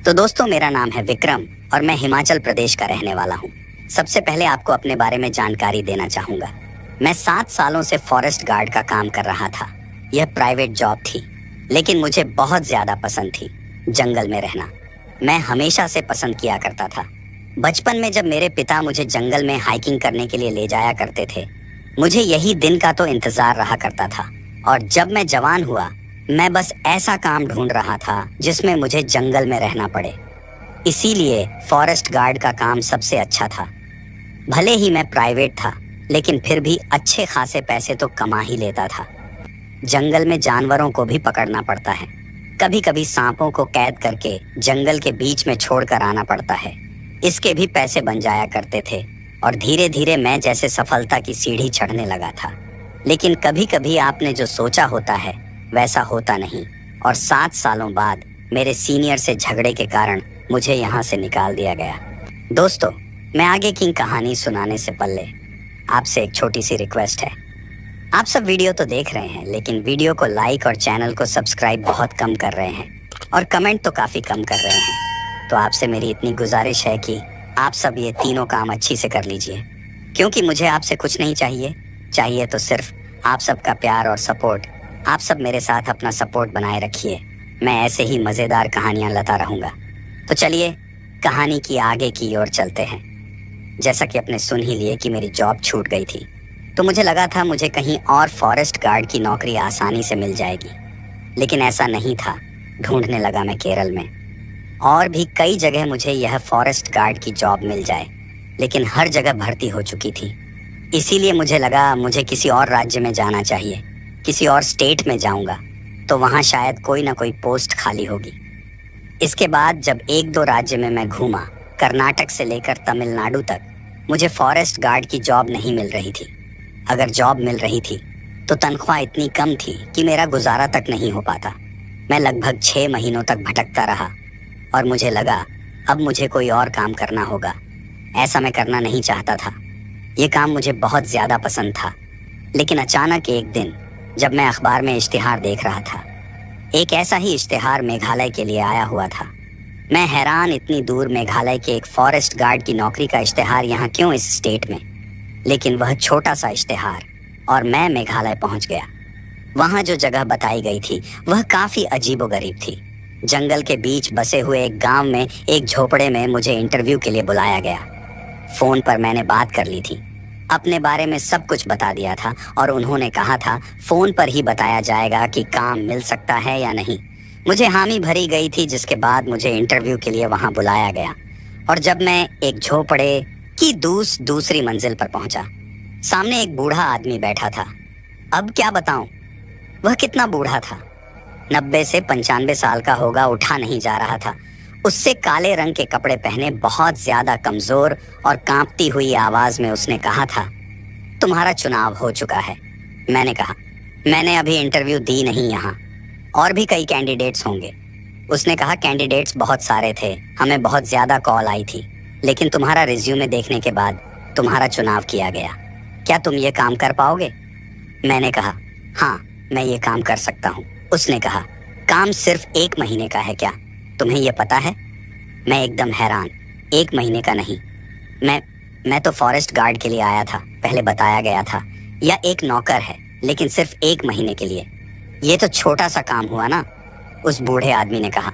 तो दोस्तों, मेरा नाम है विक्रम और मैं हिमाचल प्रदेश का रहने वाला हूँ। सबसे पहले आपको अपने बारे में जानकारी देना चाहूँगा। मैं 7 सालों से फॉरेस्ट गार्ड का काम कर रहा था। यह प्राइवेट जॉब थी, लेकिन मुझे बहुत ज़्यादा पसंद थी जंगल में रहना। मैं हमेशा से पसंद किया करता था। बचपन में जब मेरे पिता मुझे जंगल में हाइकिंग करने के लिए ले जाया करते थे, मुझे यही दिन का तो इंतज़ार रहा करता था। और जब मैं जवान हुआ, मैं बस ऐसा काम ढूंढ रहा था जिसमें मुझे जंगल में रहना पड़े। इसीलिए फॉरेस्ट गार्ड का काम सबसे अच्छा था। भले ही मैं प्राइवेट था, लेकिन फिर भी अच्छे खासे पैसे तो कमा ही लेता था। जंगल में जानवरों को भी पकड़ना पड़ता है। कभी कभी सांपों को कैद करके जंगल के बीच में छोड़कर आना पड़ता है। इसके भी पैसे बन जाया करते थे और धीरे धीरे मैं जैसे सफलता की सीढ़ी चढ़ने लगा था। लेकिन कभी कभी आपने जो सोचा होता है वैसा होता नहीं, और 7 सालों बाद मेरे सीनियर से झगड़े के कारण मुझे यहाँ से निकाल दिया गया। दोस्तों, मैं आगे की कहानी सुनाने से पहले आपसे एक छोटी सी रिक्वेस्ट है। आप सब वीडियो तो देख रहे हैं, लेकिन वीडियो को लाइक और चैनल को सब्सक्राइब बहुत कम कर रहे हैं और कमेंट तो काफ़ी कम कर रहे हैं। तो आपसे मेरी इतनी गुजारिश है कि आप सब ये तीनों काम अच्छी से कर लीजिए, क्योंकि मुझे आपसे कुछ नहीं चाहिए तो सिर्फ आप सबका प्यार और सपोर्ट। आप सब मेरे साथ अपना सपोर्ट बनाए रखिए। मैं ऐसे ही मज़ेदार कहानियाँ लाता रहूँगा। तो चलिए कहानी की आगे की ओर चलते हैं। जैसा कि आपने सुन ही लिए कि मेरी जॉब छूट गई थी, तो मुझे लगा था मुझे कहीं और फॉरेस्ट गार्ड की नौकरी आसानी से मिल जाएगी, लेकिन ऐसा नहीं था। ढूंढने लगा मैं केरल में, और भी कई जगह मुझे यह फॉरेस्ट गार्ड की जॉब मिल जाए, लेकिन हर जगह भर्ती हो चुकी थी। इसीलिए मुझे लगा मुझे किसी और राज्य में जाना चाहिए। किसी और स्टेट में जाऊंगा तो वहाँ शायद कोई ना कोई पोस्ट खाली होगी। इसके बाद जब 1-2 राज्य में मैं घूमा, कर्नाटक से लेकर तमिलनाडु तक, मुझे फॉरेस्ट गार्ड की जॉब नहीं मिल रही थी। अगर जॉब मिल रही थी तो तनख्वाह इतनी कम थी कि मेरा गुजारा तक नहीं हो पाता। मैं लगभग 6 महीनों तक भटकता रहा और मुझे लगा अब मुझे कोई और काम करना होगा। ऐसा मैं करना नहीं चाहता था। ये काम मुझे बहुत ज़्यादा पसंद था। लेकिन अचानक एक दिन जब मैं अखबार में इश्तिहार देख रहा था, एक ऐसा ही इश्तिहार मेघालय के लिए आया हुआ था। मैं हैरान, इतनी दूर मेघालय के एक फॉरेस्ट गार्ड की नौकरी का इश्तिहार यहाँ क्यों इस स्टेट में। लेकिन वह छोटा सा इश्तिहार, और मैं मेघालय पहुँच गया। वहाँ जो जगह बताई गई थी वह काफ़ी अजीबोगरीब थी। जंगल के बीच बसे हुए एक गांव में एक झोपड़े में मुझे इंटरव्यू के लिए बुलाया गया। फ़ोन पर मैंने बात कर ली थी, अपने बारे में सब कुछ बता दिया था, और उन्होंने कहा था फ़ोन पर ही बताया जाएगा कि काम मिल सकता है या नहीं। मुझे हामी भरी गई थी, जिसके बाद मुझे इंटरव्यू के लिए वहाँ बुलाया गया। और जब मैं एक झोपड़े की दूसरी मंजिल पर पहुँचा, सामने एक बूढ़ा आदमी बैठा था। अब क्या बताऊँ, वह कितना बूढ़ा था। 90 से 95 साल का होगा, उठा नहीं जा रहा था। उससे काले रंग के कपड़े पहने, बहुत ज़्यादा कमज़ोर और कांपती हुई आवाज़ में उसने कहा था, तुम्हारा चुनाव हो चुका है। मैंने कहा, मैंने अभी इंटरव्यू दी नहीं, यहाँ और भी कई कैंडिडेट्स होंगे। उसने कहा, कैंडिडेट्स बहुत सारे थे, हमें बहुत ज़्यादा कॉल आई थी, लेकिन तुम्हारा रिज्यूमे देखने के बाद तुम्हारा चुनाव किया गया। क्या तुम ये काम कर पाओगे? मैंने कहा, हाँ, मैं ये काम कर सकता हूँ। उसने कहा, काम सिर्फ 1 महीने का है क्या? तुम्हें ये पता है? मैं एकदम हैरान। 1 महीने का नहीं, मैं तो फॉरेस्ट गार्ड के लिए आया था, पहले बताया गया था। या एक नौकर है, लेकिन सिर्फ 1 महीने के लिए। ये तो छोटा सा काम हुआ ना, उस बूढ़े आदमी ने कहा।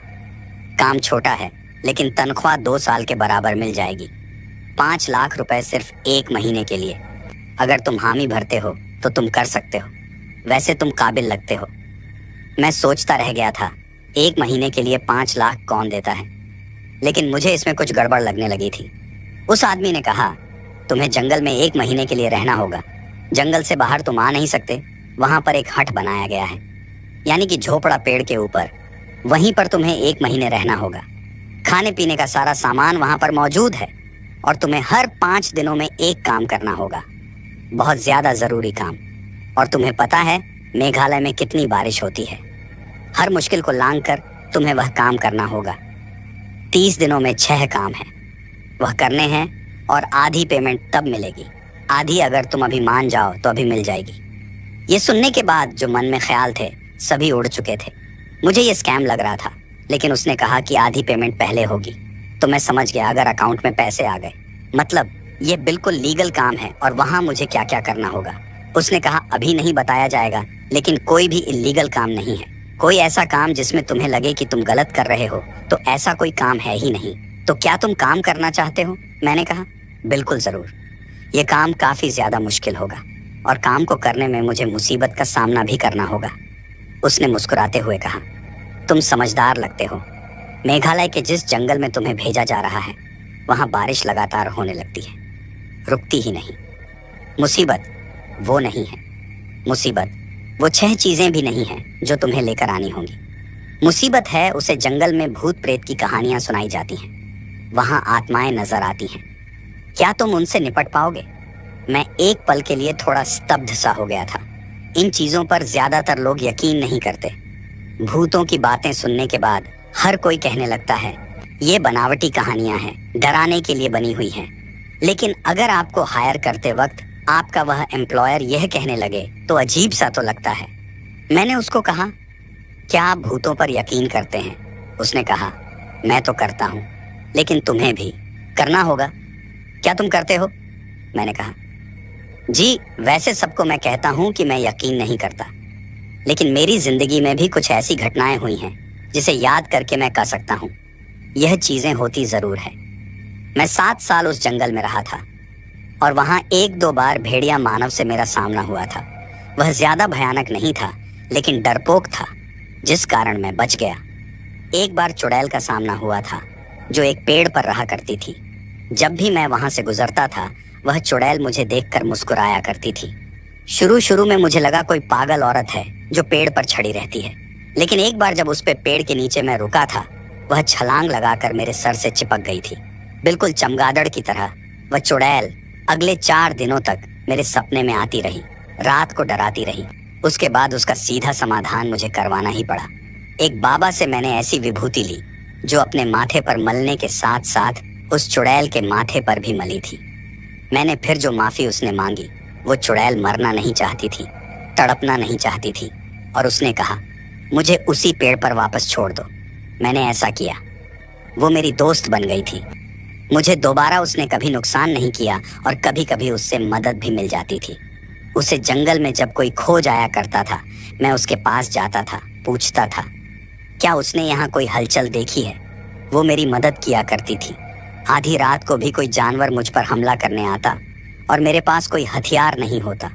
काम छोटा है, लेकिन तनख्वाह 2 साल के बराबर मिल जाएगी। 5 लाख रुपए सिर्फ 1 महीने के लिए। अगर तुम हामी भरते हो तो तुम कर सकते हो। वैसे तुम काबिल लगते हो। मैं सोचता रह गया था, 1 महीने के लिए 5 लाख कौन देता है? लेकिन मुझे इसमें कुछ गड़बड़ लगने लगी थी। उस आदमी ने कहा, तुम्हें जंगल में 1 महीने के लिए रहना होगा। जंगल से बाहर तुम आ नहीं सकते। वहाँ पर एक हट बनाया गया है, यानी कि झोपड़ा पेड़ के ऊपर। वहीं पर तुम्हें 1 महीने रहना होगा। खाने पीने का सारा सामान वहाँ पर मौजूद है, और तुम्हें हर 5 दिनों में एक काम करना होगा, बहुत ज़्यादा ज़रूरी काम। और तुम्हें पता है मेघालय में कितनी बारिश होती है। हर मुश्किल को लांघ कर तुम्हें वह काम करना होगा। 30 दिनों में 6 काम हैं, वह करने हैं, और आधी पेमेंट तब मिलेगी। आधी अगर तुम अभी मान जाओ तो अभी मिल जाएगी। ये सुनने के बाद जो मन में ख्याल थे सभी उड़ चुके थे। मुझे ये स्कैम लग रहा था, लेकिन उसने कहा कि आधी पेमेंट पहले होगी। तो मैं समझ गया अगर अकाउंट में पैसे आ गए, मतलब ये बिल्कुल लीगल काम है और वहाँ मुझे क्या क्या करना होगा। उसने कहा अभी नहीं बताया जाएगा, लेकिन कोई भी इलीगल काम नहीं है। कोई ऐसा काम जिसमें तुम्हें लगे कि तुम गलत कर रहे हो, तो ऐसा कोई काम है ही नहीं। तो क्या तुम काम करना चाहते हो? मैंने कहा बिल्कुल ज़रूर। ये काम काफ़ी ज़्यादा मुश्किल होगा और काम को करने में मुझे मुसीबत का सामना भी करना होगा। उसने मुस्कुराते हुए कहा, तुम समझदार लगते हो। मेघालय के जिस जंगल में तुम्हें भेजा जा रहा है, वहाँ बारिश लगातार होने लगती है, रुकती ही नहीं। मुसीबत वो नहीं है। मुसीबत वो 6 चीज़ें भी नहीं हैं जो तुम्हें लेकर आनी होंगी। मुसीबत है उसे जंगल में भूत प्रेत की कहानियाँ सुनाई जाती हैं, वहाँ आत्माएं नजर आती हैं। क्या तुम उनसे निपट पाओगे? मैं एक पल के लिए थोड़ा स्तब्ध सा हो गया था। इन चीज़ों पर ज़्यादातर लोग यकीन नहीं करते। भूतों की बातें सुनने के बाद हर कोई कहने लगता है ये बनावटी कहानियां हैं, डराने के लिए बनी हुई हैं। लेकिन अगर आपको हायर करते वक्त आपका वह एम्प्लॉयर यह कहने लगे तो अजीब सा तो लगता है। मैंने उसको कहा, क्या आप भूतों पर यकीन करते हैं? उसने कहा, मैं तो करता हूँ, लेकिन तुम्हें भी करना होगा। क्या तुम करते हो? मैंने कहा, जी वैसे सबको मैं कहता हूँ कि मैं यकीन नहीं करता, लेकिन मेरी जिंदगी में भी कुछ ऐसी घटनाएं हुई हैं जिसे याद करके मैं कह सकता हूँ यह चीजें होती जरूर है। मैं 7 साल उस जंगल में रहा था और वहाँ 1-2 बार भेड़िया मानव से मेरा सामना हुआ था। वह ज्यादा भयानक नहीं था, लेकिन डरपोक था, जिस कारण मैं बच गया। एक बार चुड़ैल का सामना हुआ था, जो एक पेड़ पर रहा करती थी। जब भी मैं वहाँ से गुजरता था, वह चुड़ैल मुझे देखकर मुस्कुराया करती थी। शुरू शुरू में मुझे लगा कोई पागल औरत है जो पेड़ पर चढ़ी रहती है, लेकिन एक बार जब उस पे पेड़ के नीचे मैं रुका था, वह छलांग लगाकर मेरे सर से चिपक गई थी, बिल्कुल चमगादड़ की तरह। वह चुड़ैल अगले 4 दिनों तक मेरे सपने में आती रही, रात को डराती रही। उसके बाद उसका सीधा समाधान मुझे करवाना ही पड़ा। एक बाबा से मैंने ऐसी विभूति ली जो अपने माथे पर मलने के साथ साथ उस चुड़ैल के माथे पर भी मली थी। मैंने फिर जो माफ़ी उसने मांगी, वो चुड़ैल मरना नहीं चाहती थी, तड़पना नहीं चाहती थी, और उसने कहा मुझे उसी पेड़ पर वापस छोड़ दो। मैंने ऐसा किया। वो मेरी दोस्त बन गई थी। मुझे दोबारा उसने कभी नुकसान नहीं किया और कभी कभी उससे मदद भी मिल जाती थी। उसे जंगल में जब कोई खो जाया करता था, मैं उसके पास जाता था, पूछता था क्या उसने यहाँ कोई हलचल देखी है। वो मेरी मदद किया करती थी। आधी रात को भी कोई जानवर मुझ पर हमला करने आता और मेरे पास कोई हथियार नहीं होता,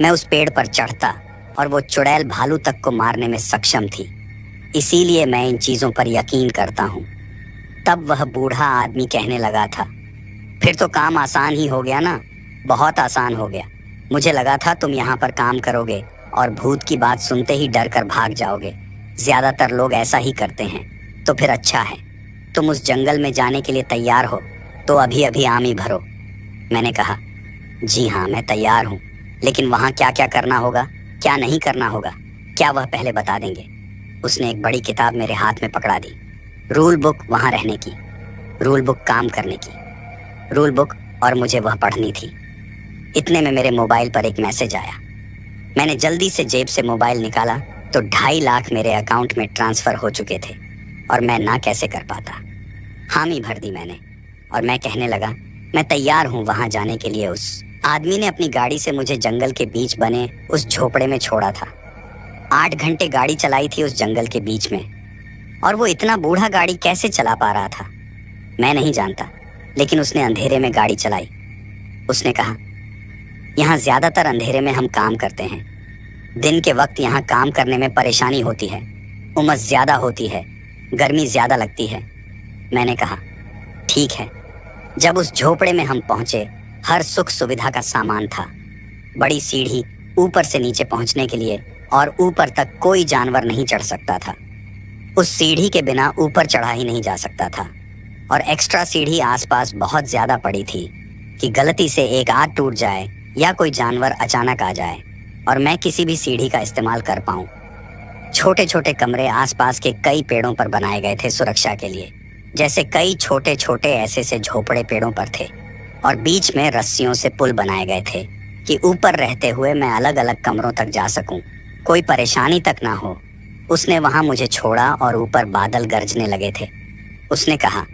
मैं उस पेड़ पर चढ़ता और वो चुड़ैल भालू तक को मारने में सक्षम थी। इसीलिए मैं इन चीज़ों पर यकीन करता हूँ। तब वह बूढ़ा आदमी कहने लगा था, फिर तो काम आसान ही हो गया ना, बहुत आसान हो गया। मुझे लगा था तुम यहाँ पर काम करोगे और भूत की बात सुनते ही डर कर भाग जाओगे। ज़्यादातर लोग ऐसा ही करते हैं। तो फिर अच्छा है, तुम उस जंगल में जाने के लिए तैयार हो तो अभी अभी आमी भरो। मैंने कहा, जी हाँ मैं तैयार हूँ, लेकिन वहाँ क्या क्या करना होगा, क्या नहीं करना होगा, क्या वह पहले बता देंगे? उसने एक बड़ी किताब मेरे हाथ में पकड़ा दी। रूल बुक वहाँ रहने की, रूल बुक काम करने की, रूल बुक, और मुझे वह पढ़नी थी। इतने में मेरे मोबाइल पर एक मैसेज आया। मैंने जल्दी से जेब से मोबाइल निकाला तो 2.5 लाख मेरे अकाउंट में ट्रांसफ़र हो चुके थे और मैं ना कैसे कर पाता। हामी भर दी मैंने और मैं कहने लगा, मैं तैयार हूँ वहाँ जाने के लिए। उस आदमी ने अपनी गाड़ी से मुझे जंगल के बीच बने उस झोपड़े में छोड़ा था। 8 घंटे गाड़ी चलाई थी उस जंगल के बीच में, और वो इतना बूढ़ा गाड़ी कैसे चला पा रहा था मैं नहीं जानता, लेकिन उसने अंधेरे में गाड़ी चलाई। उसने कहा, यहाँ ज़्यादातर अंधेरे में हम काम करते हैं। दिन के वक्त यहाँ काम करने में परेशानी होती है, उमस ज़्यादा होती है, गर्मी ज़्यादा लगती है। मैंने कहा, ठीक है। जब उस झोपड़े में हम पहुँचे, हर सुख सुविधा का सामान था। बड़ी सीढ़ी ऊपर से नीचे पहुँचने के लिए, और ऊपर तक कोई जानवर नहीं चढ़ सकता था। उस सीढ़ी के बिना ऊपर चढ़ा ही नहीं जा सकता था, और एक्स्ट्रा सीढ़ी आसपास बहुत ज़्यादा पड़ी थी कि गलती से एक आध टूट जाए या कोई जानवर अचानक आ जाए और मैं किसी भी सीढ़ी का इस्तेमाल कर पाऊँ। छोटे छोटे कमरे आसपास के कई पेड़ों पर बनाए गए थे सुरक्षा के लिए, जैसे कई छोटे छोटे ऐसे से झोपड़े पेड़ों पर थे, और बीच में रस्सियों से पुल बनाए गए थे कि ऊपर रहते हुए मैं अलग अलग कमरों तक जा सकूं, कोई परेशानी तक ना हो। उसने वहां मुझे छोड़ा और ऊपर बादल गरजने लगे थे। उसने कहा,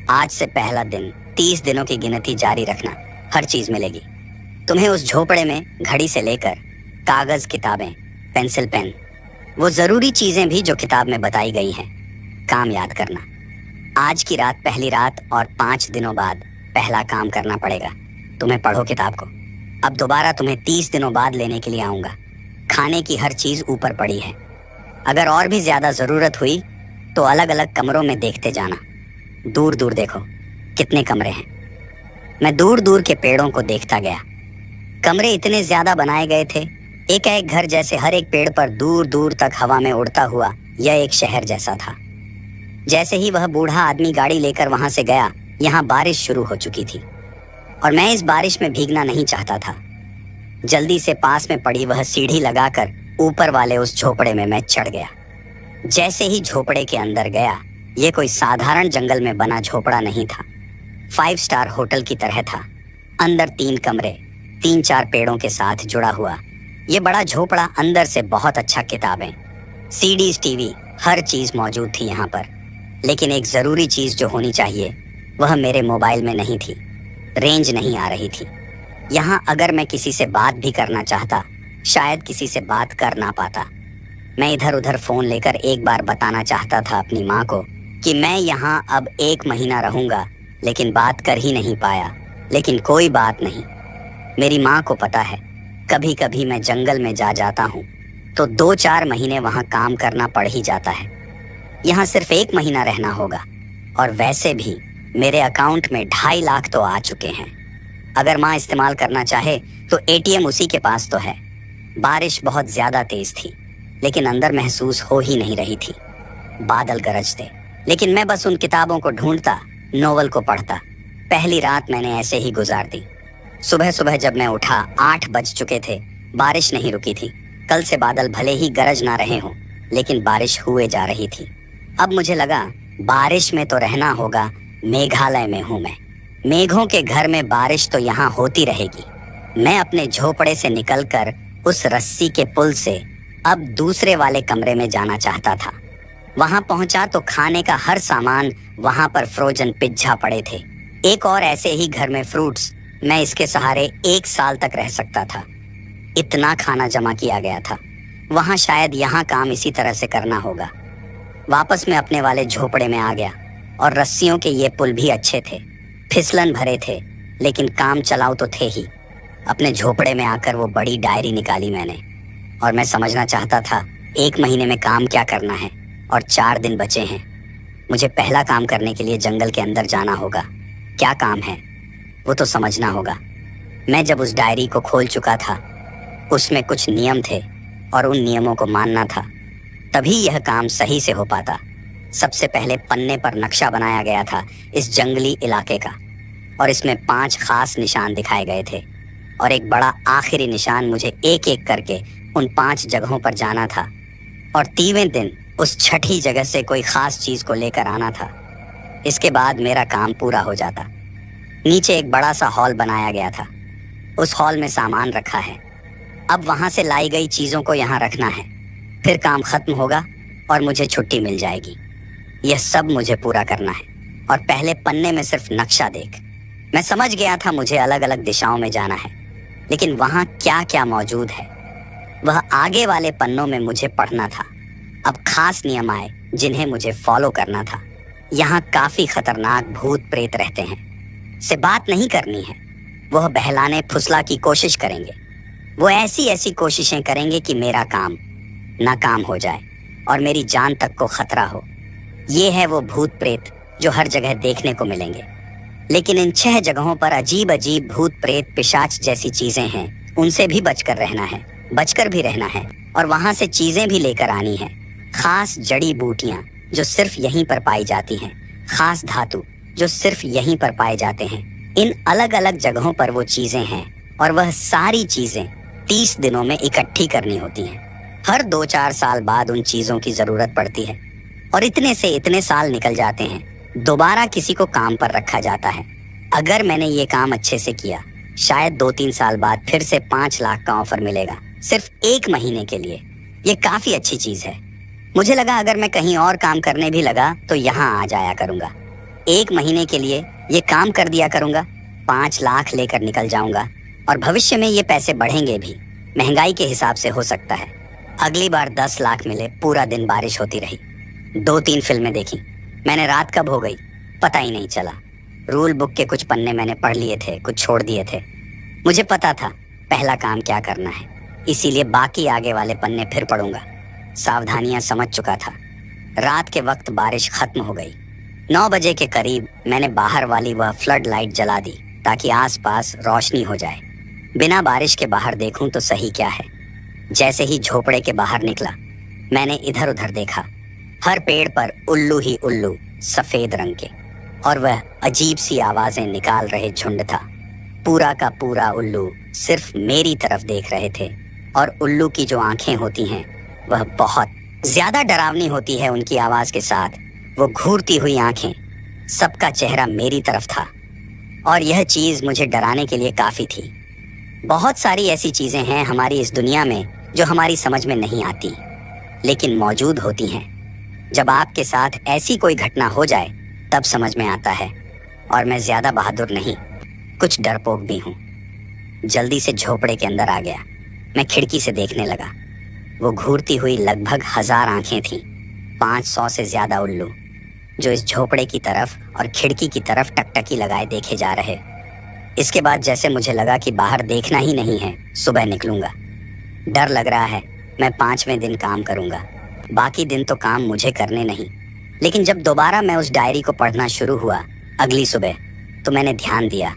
आज से पहला दिन, 30 दिनों की गिनती जारी रखना, हर चीज मिलेगी तुम्हें उस झोपड़े में। घड़ी से लेकर कागज, किताबें, पेंसिल, पेन, वो जरूरी चीजें भी जो किताब में बताई गई हैं। काम याद करना। आज की रात पहली रात और 5 दिनों बाद पहला काम करना पड़ेगा। तुम्हें पढ़ो किताब को। अब दोबारा तुम्हें 30 दिनों बाद लेने के लिए आऊंगा। खाने की हर चीज ऊपर पड़ी है। अगर और भी ज्यादा जरूरत हुई तो अलग अलग कमरों में देखते जाना। दूर दूर देखो कितने कमरे हैं। मैं दूर दूर के पेड़ों को देखता गया। कमरे इतने ज्यादा बनाए गए थे, एक एक घर जैसे, हर एक पेड़ पर दूर दूर तक हवा में उड़ता हुआ यह एक शहर जैसा था। जैसे ही वह बूढ़ा आदमी गाड़ी लेकर वहां से गया, यहाँ बारिश शुरू हो चुकी थी और मैं इस बारिश में भीगना नहीं चाहता था। जल्दी से पास में पड़ी वह सीढ़ी लगाकर ऊपर वाले उस झोपड़े में मैं चढ़ गया। जैसे ही झोपड़े के अंदर गया, ये कोई साधारण जंगल में बना झोपड़ा नहीं था। 5 स्टार होटल की तरह था। अंदर 3 कमरे, 3-4 पेड़ों के साथ जुड़ा हुआ ये बड़ा झोपड़ा। अंदर से बहुत अच्छा, किताबें, सीडीज, टीवी, हर चीज मौजूद थी यहाँ पर। लेकिन एक जरूरी चीज जो होनी चाहिए वह मेरे मोबाइल में नहीं थी। रेंज नहीं आ रही थी। यहाँ अगर मैं किसी से बात भी करना चाहता, शायद किसी से बात कर ना पाता। मैं इधर उधर फोन लेकर एक बार बताना चाहता था अपनी माँ को कि मैं यहाँ अब 1 महीना रहूंगा, लेकिन बात कर ही नहीं पाया। लेकिन कोई बात नहीं, मेरी माँ को पता है कभी कभी मैं जंगल में जा जाता हूँ तो 2-4 महीने वहाँ काम करना पड़ ही जाता है। यहाँ सिर्फ 1 महीना रहना होगा और वैसे भी मेरे अकाउंट में 2.5 लाख तो आ चुके हैं। अगर माँ इस्तेमाल करना चाहे तो एटीएम उसी के पास तो है। बारिश बहुत ज्यादा तेज थी, लेकिन अंदर महसूस हो ही नहीं रही थी। बादल गरजते, लेकिन मैं बस उन किताबों को ढूंढता, नोवेल को पढ़ता। पहली रात मैंने ऐसे ही गुजार दी। सुबह सुबह जब मैं उठा, 8 बज चुके थे। बारिश नहीं रुकी थी। कल से बादल भले ही गरज ना रहे हों, लेकिन बारिश हुए जा रही थी। अब मुझे लगा बारिश में तो रहना होगा। मेघालय में हूँ मैं। मेघों के घर में बारिश तो यहाँ होती रहेगी। मैं अपने झोपड़े से निकलकर उस रस्सी के पुल से अब दूसरे वाले कमरे में जाना चाहता था। वहां पहुंचा तो खाने का हर सामान वहां पर फ्रोजन पिज्जा पड़े थे। एक और ऐसे ही घर में फ्रूट्स। मैं इसके सहारे 1 साल तक रह सकता था। इतना खाना जमा किया गया था। वहां शायद यहाँ काम इसी तरह से करना होगा। वापस मैं अपने वाले झोपड़े में आ गया और रस्सियों के ये पुल भी अच्छे थे, फिसलन भरे थे, लेकिन काम चलाऊ तो थे ही। अपने झोपड़े में आकर वो बड़ी डायरी निकाली मैंने और मैं समझना चाहता था 1 महीने में काम क्या करना है और 4 दिन बचे हैं। मुझे पहला काम करने के लिए जंगल के अंदर जाना होगा। क्या काम है वो तो समझना होगा। मैं जब उस डायरी को खोल चुका था, उसमें कुछ नियम थे और उन नियमों को मानना था, तभी यह काम सही से हो पाता। सबसे पहले पन्ने पर नक्शा बनाया गया था इस जंगली इलाके का और इसमें 5 खास निशान दिखाए गए थे और एक बड़ा आखिरी निशान। मुझे एक एक करके उन 5 जगहों पर जाना था और 3वें दिन उस छठी जगह से कोई खास चीज को लेकर आना था। इसके बाद मेरा काम पूरा हो जाता। नीचे एक बड़ा सा हॉल बनाया गया था। उस हॉल में सामान रखा है। अब वहां से लाई गई चीजों को यहाँ रखना है। फिर काम खत्म होगा और मुझे छुट्टी मिल जाएगी। यह सब मुझे पूरा करना है। और पहले पन्ने में सिर्फ नक्शा देख मैं समझ गया था मुझे अलग अलग दिशाओं में जाना है, लेकिन वहां क्या क्या मौजूद है वह आगे वाले पन्नों में मुझे पढ़ना था। अब खास नियम आए जिन्हें मुझे फॉलो करना था। यहाँ काफी खतरनाक भूत प्रेत रहते हैं। से बात नहीं करनी है। वह बहलाने फुसला की कोशिश करेंगे। वो ऐसी ऐसी कोशिशें करेंगे कि मेरा काम नाकाम हो जाए और मेरी जान तक को खतरा हो। ये है वो भूत प्रेत जो हर जगह देखने को मिलेंगे। लेकिन इन 6 जगहों पर अजीब अजीब भूत प्रेत पिशाच जैसी चीजें हैं। उनसे भी बचकर रहना है, बचकर भी रहना है और वहां से चीजें भी लेकर आनी है। खास जड़ी बूटियां जो सिर्फ यहीं पर पाई जाती हैं, खास धातु जो सिर्फ यहीं पर पाए जाते हैं। इन अलग अलग जगहों पर वो चीजें हैं और वह सारी चीजें 30 दिनों में इकट्ठी करनी होती हैं। हर 2-4 साल बाद उन चीजों की जरूरत पड़ती है और इतने से इतने साल निकल जाते हैं। दोबारा किसी को काम पर रखा जाता है। अगर मैंने ये काम अच्छे से किया, शायद 2-3 साल बाद फिर से 5 लाख का ऑफर मिलेगा, सिर्फ 1 महीने के लिए। ये काफी अच्छी चीज है। मुझे लगा अगर मैं कहीं और काम करने भी लगा तो यहाँ आ जाया करूंगा। 1 महीने के लिए ये काम कर दिया करूंगा, 5 लाख लेकर निकल जाऊंगा और भविष्य में ये पैसे बढ़ेंगे भी, महंगाई के हिसाब से हो सकता है। अगली बार 10 लाख मिले, पूरा दिन बारिश होती रही। 2-3 फिल्में देखी। मैंने रात कब हो गई पता ही नहीं चला। रूल बुक के कुछ पन्ने मैंने पढ़ लिए थे, कुछ छोड़ दिए थे। मुझे पता था पहला काम क्या करना है, इसीलिए बाकी आगे वाले पन्ने फिर पढ़ूंगा। सावधानियां समझ चुका था। रात के वक्त बारिश खत्म हो गई। 9 बजे के करीब मैंने बाहर वाली वह फ्लड लाइट जला दी ताकि आसपास रोशनी हो जाए। बिना बारिश के बाहर देखूं तो सही क्या है। जैसे ही झोपड़े के बाहर निकला, मैंने इधर उधर देखा। हर पेड़ पर उल्लू ही उल्लू, सफेद रंग के, और वह अजीब सी आवाजें निकाल रहे झुंड था। पूरा का पूरा उल्लू सिर्फ मेरी तरफ देख रहे थे, और उल्लू की जो आंखें होती हैं वह बहुत ज्यादा डरावनी होती है। उनकी आवाज के साथ वो घूरती हुई आंखें, सबका चेहरा मेरी तरफ था, और यह चीज मुझे डराने के लिए काफी थी। बहुत सारी ऐसी चीजें हैं हमारी इस दुनिया में जो हमारी समझ में नहीं आती, लेकिन मौजूद होती हैं। जब आपके साथ ऐसी कोई घटना हो जाए तब समझ में आता है। और मैं ज्यादा बहादुर नहीं, कुछ डरपोक भी हूँ। जल्दी से झोपड़े के अंदर आ गया। मैं खिड़की से देखने लगा। वो घूरती हुई लगभग 1000 आंखें थीं, 500 से ज्यादा उल्लू, जो इस झोपड़े की तरफ और खिड़की की तरफ टकटकी लगाए देखे जा रहे। इसके बाद जैसे मुझे लगा कि बाहर देखना ही नहीं है, सुबह निकलूंगा। डर लग रहा है। मैं 5वें दिन काम करूंगा, बाकी दिन तो काम मुझे करने नहीं। लेकिन जब दोबारा मैं उस डायरी को पढ़ना शुरू हुआ अगली सुबह, तो मैंने ध्यान दिया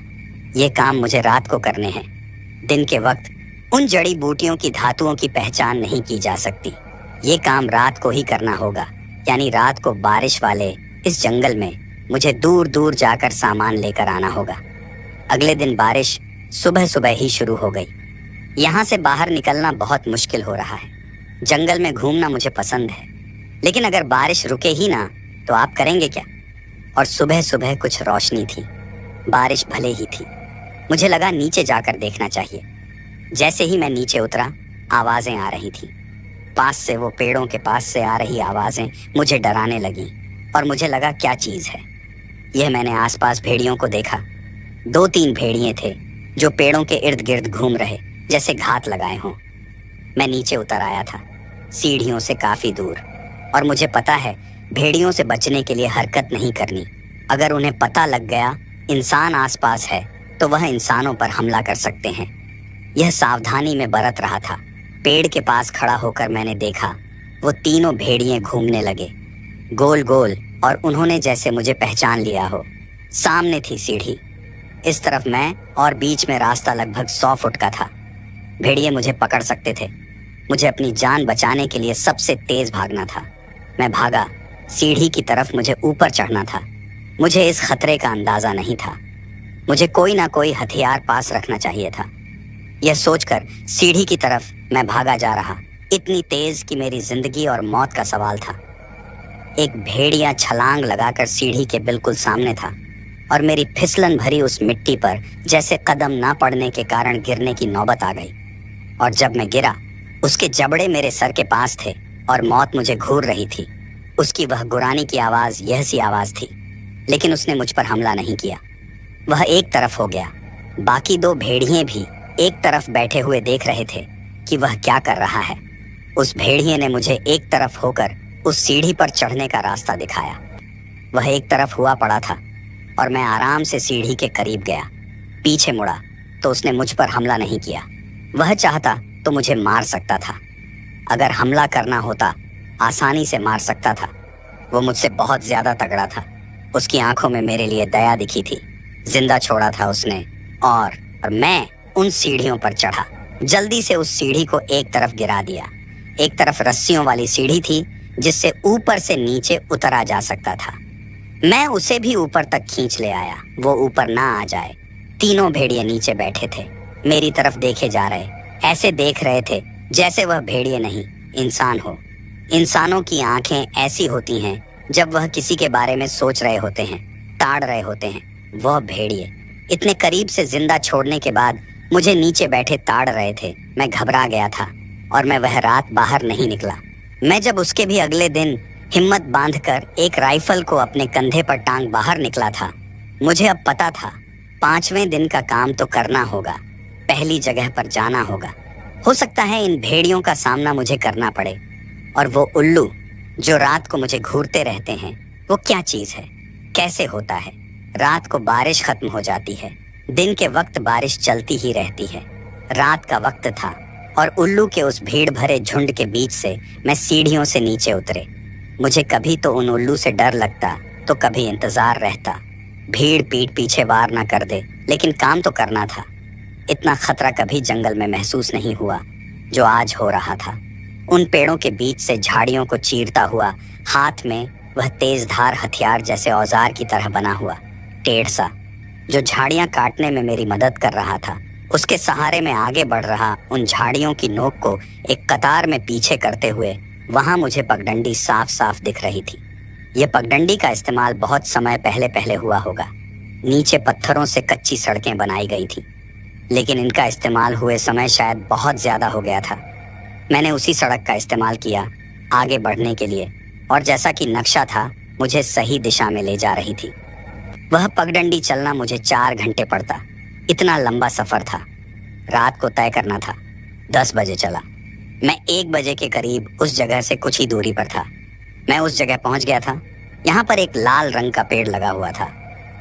ये काम मुझे रात को करने हैं। दिन के वक्त उन जड़ी बूटियों की धातुओं की पहचान नहीं की जा सकती। ये काम रात को ही करना होगा, यानी रात को बारिश वाले इस जंगल में मुझे दूर दूर जाकर सामान लेकर आना होगा। अगले दिन बारिश सुबह सुबह ही शुरू हो गई। यहाँ से बाहर निकलना बहुत मुश्किल हो रहा है। जंगल में घूमना मुझे पसंद है, लेकिन अगर बारिश रुके ही ना तो आप करेंगे क्या? और सुबह सुबह कुछ रोशनी थी, बारिश भले ही थी। मुझे लगा नीचे जाकर देखना चाहिए। जैसे ही मैं नीचे उतरा, आवाजें आ रही थी। पास से, वो पेड़ों के पास से आ रही आवाजें मुझे डराने लगीं, और मुझे लगा क्या चीज है यह। मैंने आसपास भेड़ियों को देखा। 2-3 भेड़िए थे जो पेड़ों के इर्द गिर्द घूम रहे, जैसे घात लगाए हों। मैं नीचे उतर आया था, सीढ़ियों से काफी दूर, और मुझे पता है भेड़ियों से बचने के लिए हरकत नहीं करनी। अगर उन्हें पता लग गया इंसान आसपास है तो वह इंसानों पर हमला कर सकते हैं। यह सावधानी में बरत रहा था। पेड़ के पास खड़ा होकर मैंने देखा वो तीनों भेड़िए घूमने लगे, गोल गोल, और उन्होंने जैसे मुझे पहचान लिया हो। सामने थी सीढ़ी, इस तरफ मैं, और बीच में रास्ता लगभग 100 फुट का था। भेड़िए मुझे पकड़ सकते थे। मुझे अपनी जान बचाने के लिए सबसे तेज भागना था। मैं भागा। सीढ़ी की तरफ मुझे ऊपर चढ़ना था। मुझे इस खतरे का अंदाजा नहीं था। मुझे कोई ना कोई हथियार पास रखना चाहिए था। यह सोचकर सीढ़ी की तरफ मैं भागा जा रहा, इतनी तेज कि मेरी जिंदगी और मौत का सवाल था। एक भेड़िया छलांग लगाकर सीढ़ी के बिल्कुल सामने था, और मेरी फिसलन भरी उस मिट्टी पर जैसे कदम ना पड़ने के कारण गिरने की नौबत आ गई। और जब मैं गिरा, उसके जबड़े मेरे सर के पास थे और मौत मुझे घूर रही थी। उसकी वह गुरानी की आवाज यह सी आवाज थी, लेकिन उसने मुझ पर हमला नहीं किया। वह एक तरफ हो गया। बाकी 2 भेड़िए भी एक तरफ बैठे हुए देख रहे थे कि वह क्या कर रहा है। उस भेड़िए ने मुझे एक तरफ होकर उस सीढ़ी पर चढ़ने का रास्ता दिखाया। वह एक तरफ हुआ पड़ा था, और मैं आराम से सीढ़ी के करीब गया। पीछे मुड़ा तो उसने मुझ पर हमला नहीं किया। वह चाहता तो मुझे मार सकता था। अगर हमला करना होता, आसानी से मार सकता था। वो मुझसे बहुत ज्यादा तगड़ा था। उसकी आंखों में मेरे लिए दया दिखी थी। जिंदा छोड़ा था उसने, और मैं उन सीढ़ियों पर चढ़ा। जल्दी से उस सीढ़ी को एक तरफ गिरा दिया। एक तरफ रस्सियों वाली सीढ़ी थी जिससे ऊपर से नीचे उतरा जा सकता था। मैं उसे भी ऊपर तक खींच ले आया, वो ऊपर ना आ जाए। तीनों भेड़िए नीचे बैठे थे, मेरी तरफ देखे जा रहे, ऐसे देख रहे थे जैसे वह भेड़िए नहीं, इंसान हो। इंसानों की आंखें ऐसी होती हैं जब वह किसी के बारे में सोच रहे होते हैं, ताड़ रहे होते हैं। वह भेड़िए इतने करीब से जिंदा छोड़ने के बाद मुझे नीचे बैठे ताड़ रहे थे। मैं घबरा गया था, और मैं वह रात बाहर नहीं निकला। मैं जब उसके भी अगले दिन हिम्मत बांधकर एक राइफल को अपने कंधे पर टांग बाहर निकला था, मुझे अब पता था 5वें दिन का काम तो करना होगा, पहली जगह पर जाना होगा। हो सकता है इन भेड़ियों का सामना मुझे करना पड़े, और वो उल्लू जो रात को मुझे घूरते रहते हैं, वो क्या चीज है, कैसे होता है। रात को बारिश खत्म हो जाती है, दिन के वक्त बारिश चलती ही रहती है। रात का वक्त था और उल्लू के उस भीड़ भरे झुंड के बीच से मैं सीढ़ियों से नीचे उतरे। मुझे कभी तो उन उल्लू से डर लगता तो कभी इंतजार रहता, भीड़ पीठ पीछे वार ना कर दे, लेकिन काम तो करना था। इतना खतरा कभी जंगल में महसूस नहीं हुआ जो आज हो रहा था। उन पेड़ों के बीच से झाड़ियों को चीरता हुआ, हाथ में वह तेज धार हथियार जैसे औजार की तरह बना हुआ टेढ़ सा, जो झाड़ियां काटने में मेरी मदद कर रहा था, उसके सहारे में आगे बढ़ रहा उन झाड़ियों की नोक को एक कतार में पीछे करते हुए वहां मुझे पगडंडी साफ साफ दिख रही थी। यह पगडंडी का इस्तेमाल बहुत समय पहले पहले हुआ होगा। नीचे पत्थरों से कच्ची सड़कें बनाई गई थी, लेकिन इनका इस्तेमाल हुए समय शायद बहुत ज्यादा हो गया था। मैंने उसी सड़क का इस्तेमाल किया आगे बढ़ने के लिए, और जैसा कि नक्शा था मुझे सही दिशा में ले जा रही थी। वह पगडंडी चलना मुझे 4 घंटे पड़ता, इतना लंबा सफर था। रात को तय करना था। 10 बजे चला। मैं 1 बजे के करीब उस जगह से कुछ ही दूरी पर था। मैं उस जगह पहुंच गया था। यहाँ पर एक लाल रंग का पेड़ लगा हुआ था।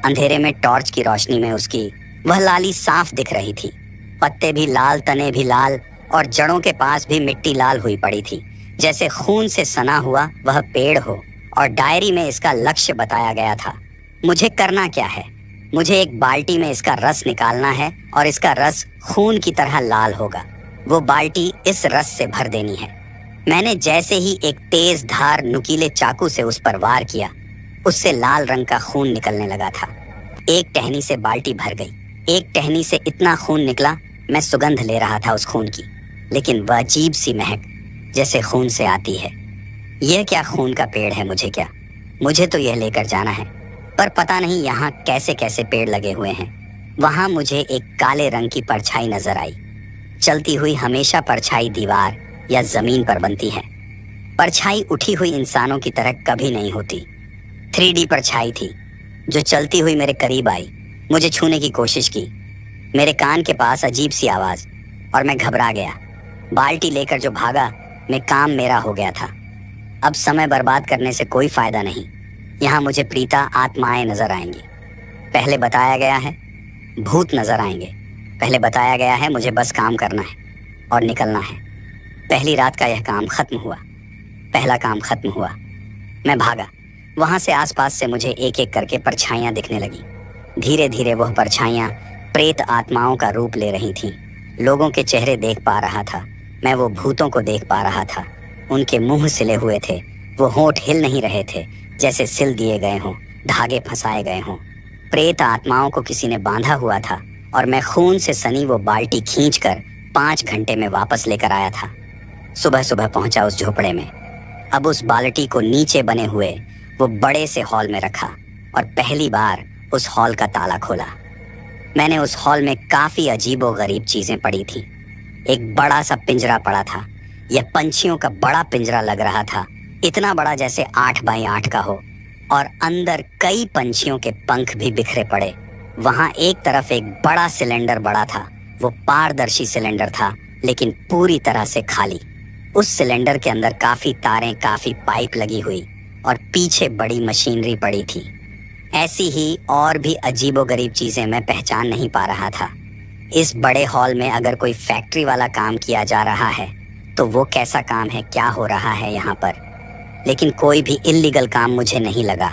अंधेरे में टॉर्च की रोशनी में उसकी वह लाली साफ दिख रही थी। पत्ते भी लाल, तने भी लाल, और जड़ों के पास भी मिट्टी लाल हुई पड़ी थी, जैसे खून से सना हुआ वह पेड़ हो। और डायरी में इसका लक्ष्य बताया गया था। मुझे करना क्या है? मुझे एक बाल्टी में इसका रस निकालना है, और इसका रस खून की तरह लाल होगा। वो बाल्टी इस रस से भर देनी है। मैंने जैसे ही एक तेज धार नुकीले चाकू से उस पर वार किया, उससे लाल रंग का खून निकलने लगा था। एक टहनी से बाल्टी भर गई। एक टहनी से इतना खून निकला, मैं सुगंध ले रहा था उस खून की, लेकिन वह अजीब सी महक जैसे खून से आती है। यह क्या खून का पेड़ है? मुझे तो यह लेकर जाना है, पर पता नहीं यहाँ कैसे कैसे पेड़ लगे हुए हैं। वहां मुझे एक काले रंग की परछाई नजर आई। चलती हुई हमेशा परछाई दीवार या जमीन पर बनती है। परछाई उठी हुई इंसानों की तरह कभी नहीं होती। 3D परछाई थी जो चलती हुई मेरे करीब आई, मुझे छूने की कोशिश की। मेरे कान के पास अजीब सी आवाज, और मैं घबरा गया। बाल्टी लेकर जो भागा, मैं काम मेरा हो गया था। अब समय बर्बाद करने से कोई फायदा नहीं। यहाँ मुझे प्रीता आत्माएं नजर आएंगी। पहले बताया गया है भूत नजर आएंगे। पहले बताया गया है मुझे बस काम करना है और निकलना है। पहली रात का यह काम खत्म हुआ। पहला काम खत्म हुआ। मैं भागा। वहां से आसपास से मुझे एक एक करके परछाइयां दिखने लगी। धीरे धीरे वह परछाइयां प्रेत आत्माओं का रूप ले रही थीं। लोगों के चेहरे देख पा रहा था। मैं वो भूतों को देख पा रहा था। उनके मुंह सिले हुए थे। वो होंठ हिल नहीं रहे थे, जैसे सिल दिए गए हों, धागे फंसाए गए हों। प्रेत आत्माओं को किसी ने बांधा हुआ था, और मैं खून से सनी वो बाल्टी खींचकर 5 घंटे में वापस लेकर आया था। सुबह सुबह पहुंचा उस झोपड़े में। अब उस बाल्टी को नीचे बने हुए वो बड़े से हॉल में रखा, और पहली बार उस हॉल का ताला खोला। मैंने उस हॉल में काफी अजीबो गरीब चीजें पड़ी थी। एक बड़ा सा पिंजरा पड़ा था। यह पंछियों का बड़ा पिंजरा लग रहा था, इतना बड़ा जैसे 8 बाई 8 का हो, और अंदर कई पंछियों के पंख भी बिखरे पड़े। वहां एक तरफ एक बड़ा सिलेंडर बड़ा था। वो पारदर्शी सिलेंडर था, लेकिन पूरी तरह से खाली। उस सिलेंडर के अंदर काफी तारें, काफी पाइप लगी हुई, और पीछे बड़ी मशीनरी पड़ी थी। ऐसी ही और भी अजीबोगरीब चीजें मैं पहचान नहीं पा रहा था। इस बड़े हॉल में अगर कोई फैक्ट्री वाला काम किया जा रहा है, तो वो कैसा काम है, क्या हो रहा है यहाँ पर? लेकिन कोई भी इल्लीगल काम मुझे नहीं लगा।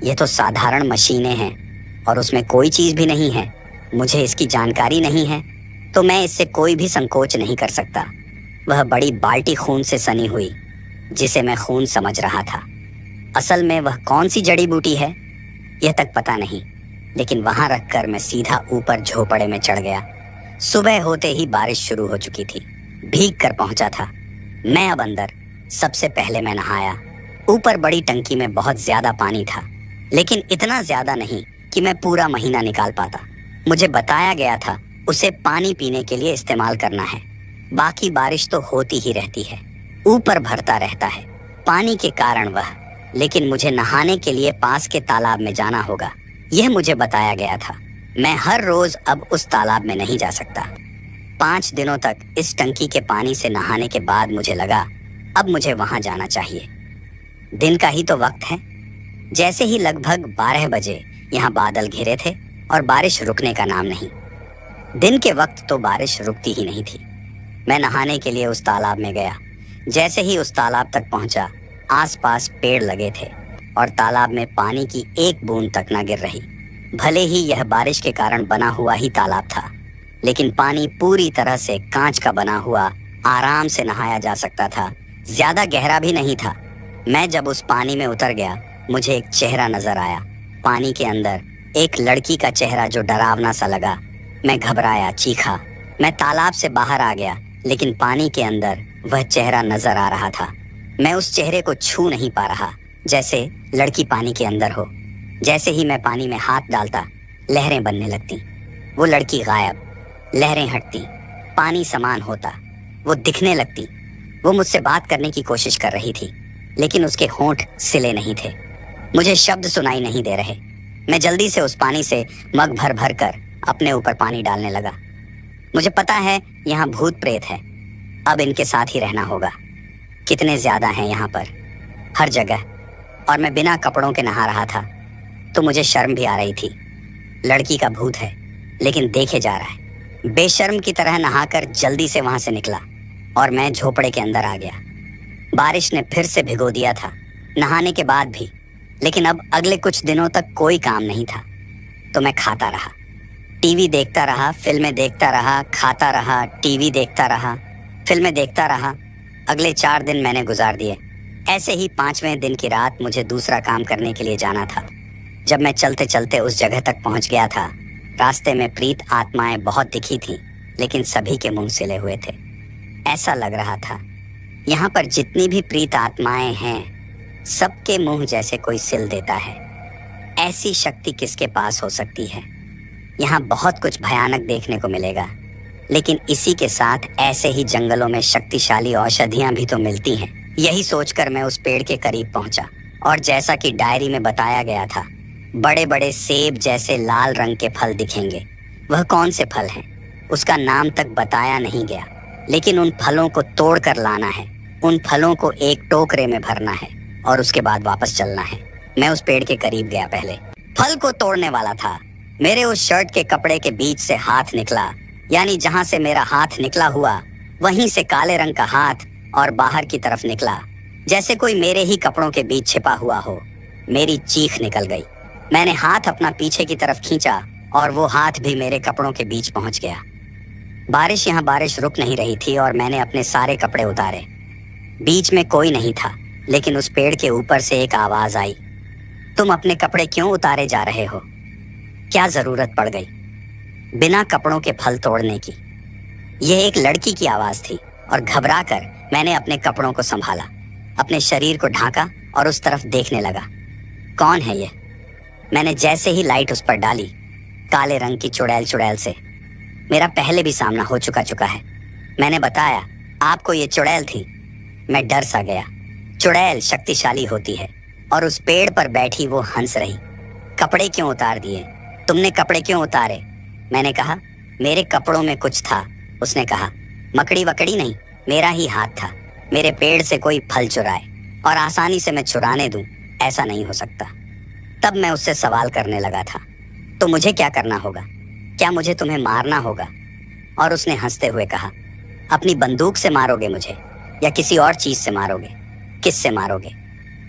ये तो साधारण मशीनें हैं, और उसमें कोई चीज़ भी नहीं है। मुझे इसकी जानकारी नहीं है, तो मैं इससे कोई भी संकोच नहीं कर सकता। वह बड़ी बाल्टी खून से सनी हुई, जिसे मैं खून समझ रहा था। असल में वह कौन सी जड़ी बूटी है, यह तक पता नहीं, लेकिन वहां रखकर मैं सीधा ऊपर झोपड़े में चढ़ गया। सुबह होते ही बारिश शुरू हो चुकी थी। भीग कर पहुंचा था मैं अब अंदर। सबसे पहले मैं नहाया। ऊपर बड़ी टंकी में बहुत ज्यादा पानी था, लेकिन इतना ज्यादा नहीं कि मैं पूरा महीना निकाल पाता। मुझे बताया गया था उसे पानी पीने के लिए इस्तेमाल करना है। बाकी बारिश तो होती ही रहती है, ऊपर भरता रहता है। पानी के कारण वह, लेकिन मुझे नहाने के लिए पास के तालाब में जाना होगा, यह मुझे बताया गया था। मैं हर रोज अब उस तालाब में नहीं जा सकता। 5 दिनों तक इस टंकी के पानी से नहाने के बाद मुझे लगा अब मुझे वहां जाना चाहिए। दिन का ही तो वक्त है। जैसे ही लगभग 12 बजे यहाँ बादल घिरे थे और बारिश रुकने का नाम नहीं। दिन के वक्त तो बारिश रुकती ही नहीं थी। मैं नहाने के लिए उस तालाब में गया। जैसे ही उस तालाब तक पहुंचा, आसपास पेड़ लगे थे और तालाब में पानी की एक बूंद तक न गिर रही। भले ही यह बारिश के कारण बना हुआ ही तालाब था, लेकिन पानी पूरी तरह से कांच का बना हुआ, आराम से नहाया जा सकता था। ज्यादा गहरा भी नहीं था। मैं जब उस पानी में उतर गया, मुझे एक चेहरा नजर आया। पानी के अंदर एक लड़की का चेहरा जो डरावना सा लगा। मैं घबराया, चीखा। मैं तालाब से बाहर आ गया, लेकिन पानी के अंदर वह चेहरा नजर आ रहा था। मैं उस चेहरे को छू नहीं पा रहा, जैसे लड़की पानी के अंदर हो। जैसे ही मैं पानी में हाथ डालता, लहरें बनने लगती। वो लड़की गायब, लहरें हटती, पानी समान होता, वो दिखने लगती। वो मुझसे बात करने की कोशिश कर रही थी, लेकिन उसके होंठ सिले नहीं थे। मुझे शब्द सुनाई नहीं दे रहे। मैं जल्दी से उस पानी से मग भर भर कर अपने ऊपर पानी डालने लगा। मुझे पता है यहाँ भूत प्रेत है, अब इनके साथ ही रहना होगा। कितने ज्यादा हैं यहाँ पर, हर जगह। और मैं बिना कपड़ों के नहा रहा था, तो मुझे शर्म भी आ रही थी। लड़की का भूत है, लेकिन देखे जा रहा है। बेशर्म की तरह नहाकर जल्दी से वहां से निकला और मैं झोपड़े के अंदर आ गया। बारिश ने फिर से भिगो दिया था, नहाने के बाद भी। लेकिन अब अगले कुछ दिनों तक कोई काम नहीं था, तो मैं खाता रहा, टीवी देखता रहा, फिल्में देखता रहा, खाता रहा, टीवी देखता रहा, फिल्में देखता रहा। अगले 4 दिन मैंने गुजार दिए। ऐसे ही 5वें दिन की रात मुझे दूसरा काम करने के लिए जाना था। जब मैं चलते चलते उस जगह तक पहुंच गया था, रास्ते में प्रीत आत्माएं बहुत दिखी थीं, लेकिन सभी के मुंह सिले हुए थे। ऐसा लग रहा था यहाँ पर जितनी भी प्रीत आत्माएं हैं, सबके मुंह जैसे कोई सिल देता है। ऐसी शक्ति किसके पास हो सकती है? यहाँ बहुत कुछ भयानक देखने को मिलेगा, लेकिन इसी के साथ ऐसे ही जंगलों में शक्तिशाली औषधियां भी तो मिलती हैं। यही सोचकर मैं उस पेड़ के करीब पहुंचा, और जैसा कि डायरी में बताया गया था, बड़े बड़े सेब जैसे लाल रंग के फल दिखेंगे। वह कौन से फल हैं, उसका नाम तक बताया नहीं गया, लेकिन उन फलों को तोड़ कर लाना है। उन फलों को एक टोकरे में भरना है और उसके बाद वापस चलना है। मैं उस पेड़ के करीब गया। पहले फल को तोड़ने वाला था, मेरे उस शर्ट के कपड़े के बीच से हाथ निकला, यानी जहां से मेरा हाथ निकला हुआ, वहीं से काले रंग का हाथ और बाहर की तरफ निकला, जैसे कोई मेरे ही कपड़ों के बीच छिपा हुआ हो। मेरी चीख निकल गई। मैंने हाथ अपना पीछे की तरफ खींचा और वो हाथ भी मेरे कपड़ों के बीच पहुंच गया। बारिश रुक नहीं रही थी और मैंने अपने सारे कपड़े उतारे। बीच में कोई नहीं था, लेकिन उस पेड़ के ऊपर से एक आवाज आई, तुम अपने कपड़े क्यों उतारे जा रहे हो? क्या जरूरत पड़ गई बिना कपड़ों के फल तोड़ने की? यह एक लड़की की आवाज थी और घबराकर मैंने अपने कपड़ों को संभाला, अपने शरीर को ढांका और उस तरफ देखने लगा। कौन है ये? मैंने जैसे ही लाइट उस पर डाली, काले रंग की चुड़ैल से मेरा पहले भी सामना हो चुका है। मैंने बताया आपको ये चुड़ैल थी। मैं डर सा गया। चुड़ैल शक्तिशाली होती है और उस पेड़ पर बैठी वो हंस रही। कपड़े क्यों उतार दिए? तुमने कपड़े क्यों उतारे? मैंने कहा मेरे कपड़ों में कुछ था। उसने कहा मकड़ी वकड़ी नहीं, मेरा ही हाथ था। मेरे पेड़ से कोई फल चुराए और आसानी से मैं चुराने दूं, ऐसा नहीं हो सकता। तब मैं उससे सवाल करने लगा था, तो मुझे क्या करना होगा? क्या मुझे तुम्हें मारना होगा? और उसने हंसते हुए कहा, अपनी बंदूक से मारोगे मुझे या किसी और चीज से मारोगे? किससे मारोगे?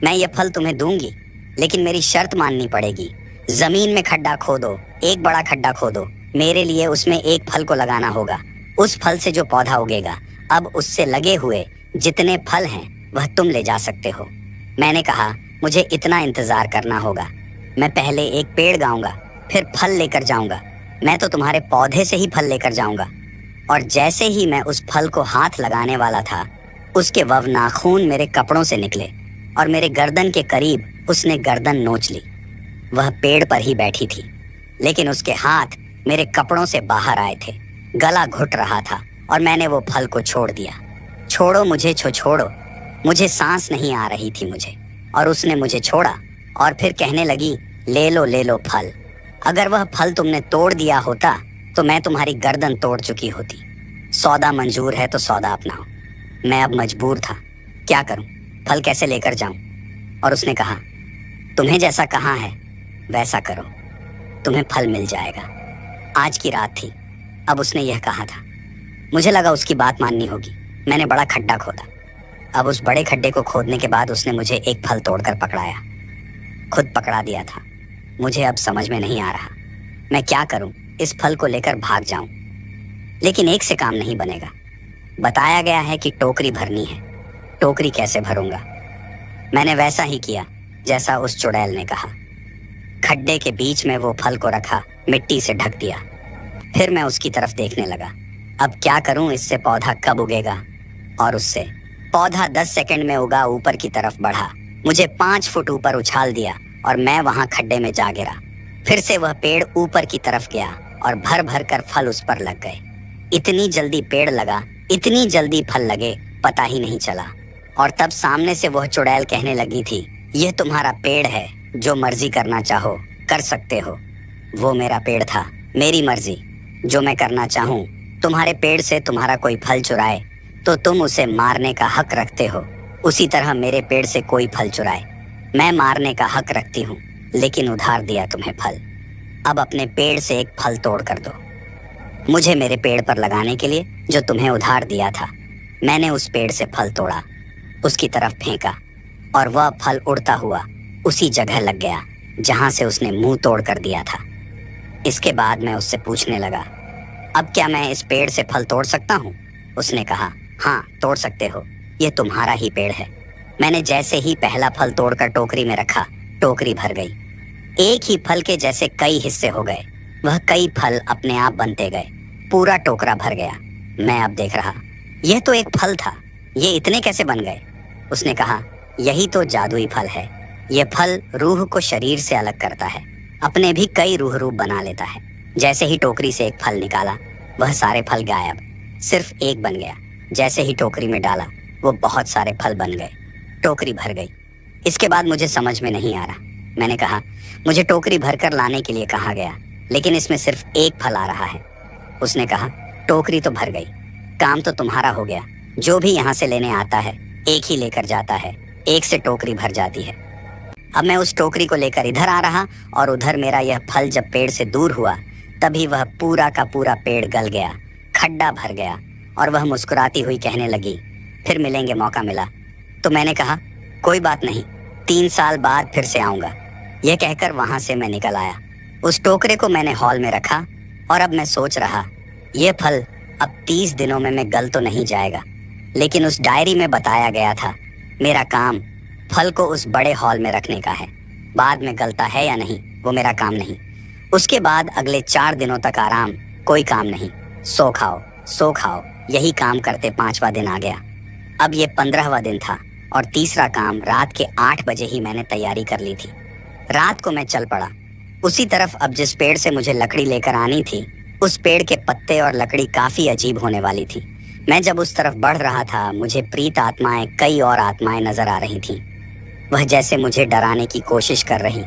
मैं ये फल तुम्हें दूंगी, लेकिन मेरी शर्त माननी पड़ेगी। जमीन में खड्डा खोदो, एक बड़ा खड्डा खोदो, मेरे लिए उसमें एक फल को लगाना होगा। उस फल से जो पौधा उगेगा, अब उससे लगे हुए जितने फल हैं वह तुम ले जा सकते हो। मैंने कहा मुझे इतना इंतजार करना होगा। मैं पहले एक पेड़ गाऊंगा, फिर फल लेकर जाऊंगा। मैं तो तुम्हारे पौधे से ही फल लेकर जाऊंगा। और जैसे ही मैं उस फल को हाथ लगाने वाला था, उसके वव नाखून मेरे कपड़ों से निकले और मेरे गर्दन के करीब उसने गर्दन नोच ली। वह पेड़ पर ही बैठी थी, लेकिन उसके हाथ मेरे कपड़ों से बाहर आए थे। गला घुट रहा था और मैंने वो फल को छोड़ दिया। छोड़ो मुझे, छोड़ो। मुझे सांस नहीं आ रही थी मुझे, और उसने मुझे छोड़ा और फिर कहने लगी, ले लो फल। अगर वह फल तुमने तोड़ दिया होता तो मैं तुम्हारी गर्दन तोड़ चुकी होती। सौदा मंजूर है तो सौदा अपनाओ। मैं अब मजबूर था, क्या करूं, फल कैसे लेकर जाऊं? और उसने कहा, तुम्हें जैसा कहा है वैसा करो, तुम्हें फल मिल जाएगा। आज की रात थी, अब उसने यह कहा था। मुझे लगा उसकी बात माननी होगी। मैंने बड़ा खड्डा खोदा। अब उस बड़े खड्डे को खोदने के बाद उसने मुझे एक फल तोड़कर पकड़ाया, खुद पकड़ा दिया था। मुझे अब समझ में नहीं आ रहा मैं क्या करूं, इस फल को लेकर भाग जाऊं, लेकिन एक से काम नहीं बनेगा। बताया गया है कि टोकरी भरनी है, टोकरी कैसे भरूंगा? मैंने वैसा ही किया जैसा उस चुड़ैल ने कहा। खड्डे के बीच में वो फल को रखा, मिट्टी से ढक दिया। फिर मैं उसकी तरफ देखने लगा। अब क्या करूं, इससे पौधा कब उगेगा? और उससे पौधा 10 सेकंड में उगा, ऊपर की तरफ बढ़ा, मुझे 5 फुट ऊपर उछाल दिया और मैं वहां खड्डे में जा गिरा। फिर से वह पेड़ ऊपर की तरफ गया और भर भर कर फल उस पर लग गए। इतनी जल्दी पेड़ लगा, इतनी जल्दी फल लगे, पता ही नहीं चला। और तब सामने से वह चुड़ैल कहने लगी थी, यह तुम्हारा पेड़ है, जो मर्जी करना चाहो कर सकते हो। वो मेरा पेड़ था, मेरी मर्जी, जो मैं करना चाहूं। तुम्हारे पेड़ से तुम्हारा कोई फल चुराए तो तुम उसे मारने का हक रखते हो, उसी तरह मेरे पेड़ से कोई फल चुराए मैं मारने का हक रखती हूँ, लेकिन उधार दिया तुम्हें फल। अब अपने पेड़ से एक फल तोड़ कर दो मुझे मेरे पेड़ पर लगाने के लिए, जो तुम्हें उधार दिया था। मैंने उस पेड़ से फल तोड़ा, उसकी तरफ फेंका, और वह फल उड़ता हुआ उसी जगह लग गया जहां से उसने मुंह तोड़ कर दिया था। इसके बाद मैं उससे पूछने लगा, अब क्या मैं इस पेड़ से फल तोड़ सकता हूँ? उसने कहा, हाँ तोड़ सकते हो, ये तुम्हारा ही पेड़ है। मैंने जैसे ही पहला फल तोड़कर टोकरी में रखा, टोकरी भर गई। एक ही फल के जैसे कई हिस्से हो गए, वह कई फल अपने आप बनते गए, पूरा टोकरा भर गया। मैं अब देख रहा, यह तो एक फल था, ये इतने कैसे बन गए? उसने कहा, यही तो जादुई फल है। यह फल रूह को शरीर से अलग करता है, अपने भी कई रूह रूप बना लेता है। जैसे ही टोकरी से एक फल निकाला, वह सारे फल गायब, सिर्फ एक बन गया। जैसे ही टोकरी में डाला, वो बहुत सारे फल बन गए, टोकरी भर गई। इसके बाद मुझे समझ में नहीं आ रहा। मैंने कहा, मुझे टोकरी भरकर लाने के लिए कहा गया, लेकिन इसमें सिर्फ एक फल आ रहा है। उसने कहा, टोकरी तो भर गई, काम तो तुम्हारा हो गया। जो भी यहाँ से लेने आता है, एक ही लेकर जाता है, एक से टोकरी भर जाती है। अब मैं उस टोकरी को लेकर इधर आ रहा, और उधर मेरा यह फल जब पेड़ से दूर हुआ, तभी वह पूरा का पूरा पेड़ गल गया, खड्डा भर गया, और वह मुस्कुराती हुई कहने लगी, फिर मिलेंगे, मौका मिला तो। मैंने कहा, कोई बात नहीं, 3 साल बाद फिर से आऊंगा। यह कहकर वहां से मैं निकल आया। उस टोकरे को मैंने हॉल में रखा, और अब मैं सोच रहा, यह फल अब 30 दिनों में मैं गल तो नहीं जाएगा, लेकिन उस डायरी में बताया गया था, मेरा काम फल को उस बड़े हॉल में रखने का है। बाद में गलता है या नहीं, वो मेरा काम नहीं। उसके बाद अगले 4 दिनों तक आराम, कोई काम नहीं, सो खाओ, यही काम करते 5वां दिन आ गया। अब ये 15वां दिन था, और तीसरा काम रात के 8 बजे ही मैंने तैयारी कर ली थी। रात को मैं चल पड़ा उसी तरफ। अब जिस पेड़ से मुझे लकड़ी लेकर आनी थी, उस पेड़ के पत्ते और लकड़ी काफी अजीब होने वाली थी। मैं जब उस तरफ बढ़ रहा था, मुझे प्रीत आत्माएं, कई और आत्माएं नजर आ रही थीं। वह जैसे मुझे डराने की कोशिश कर रही,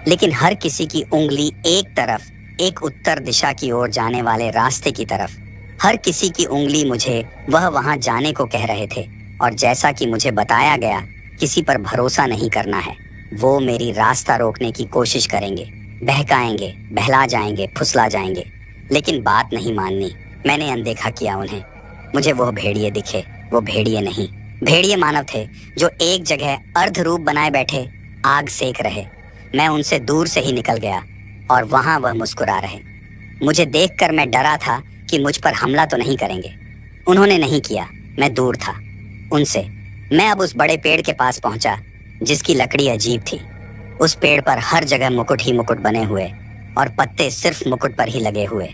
लेकिन हर किसी की उंगली एक तरफ, एक उत्तर दिशा की ओर जाने वाले रास्ते की तरफ। हर किसी की उंगली मुझे वह वहां जाने को कह रहे थे। और जैसा कि मुझे बताया गया, किसी पर भरोसा नहीं करना है। वो मेरी रास्ता रोकने की कोशिश करेंगे, बहकाएंगे, बहला जाएंगे, फुसला जाएंगे, लेकिन बात नहीं माननी। मैंने अनदेखा किया उन्हें। मुझे वो भेड़िए दिखे, वो भेड़िए नहीं, भेड़िए मानव थे, जो एक जगह अर्ध रूप बनाए बैठे आग सेक रहे। मैं उनसे दूर से ही निकल गया, और वहां वह मुस्कुरा रहे। मुझे देखकर मैं डरा था कि मुझ पर हमला तो नहीं करेंगे। उन्होंने नहीं किया, मैं दूर था उनसे। मैं अब उस बड़े पेड़ के पास पहुंचा, जिसकी लकड़ी अजीब थी। उस पेड़ पर हर जगह मुकुट ही मुकुट बने हुए, और पत्ते सिर्फ मुकुट पर ही लगे हुए।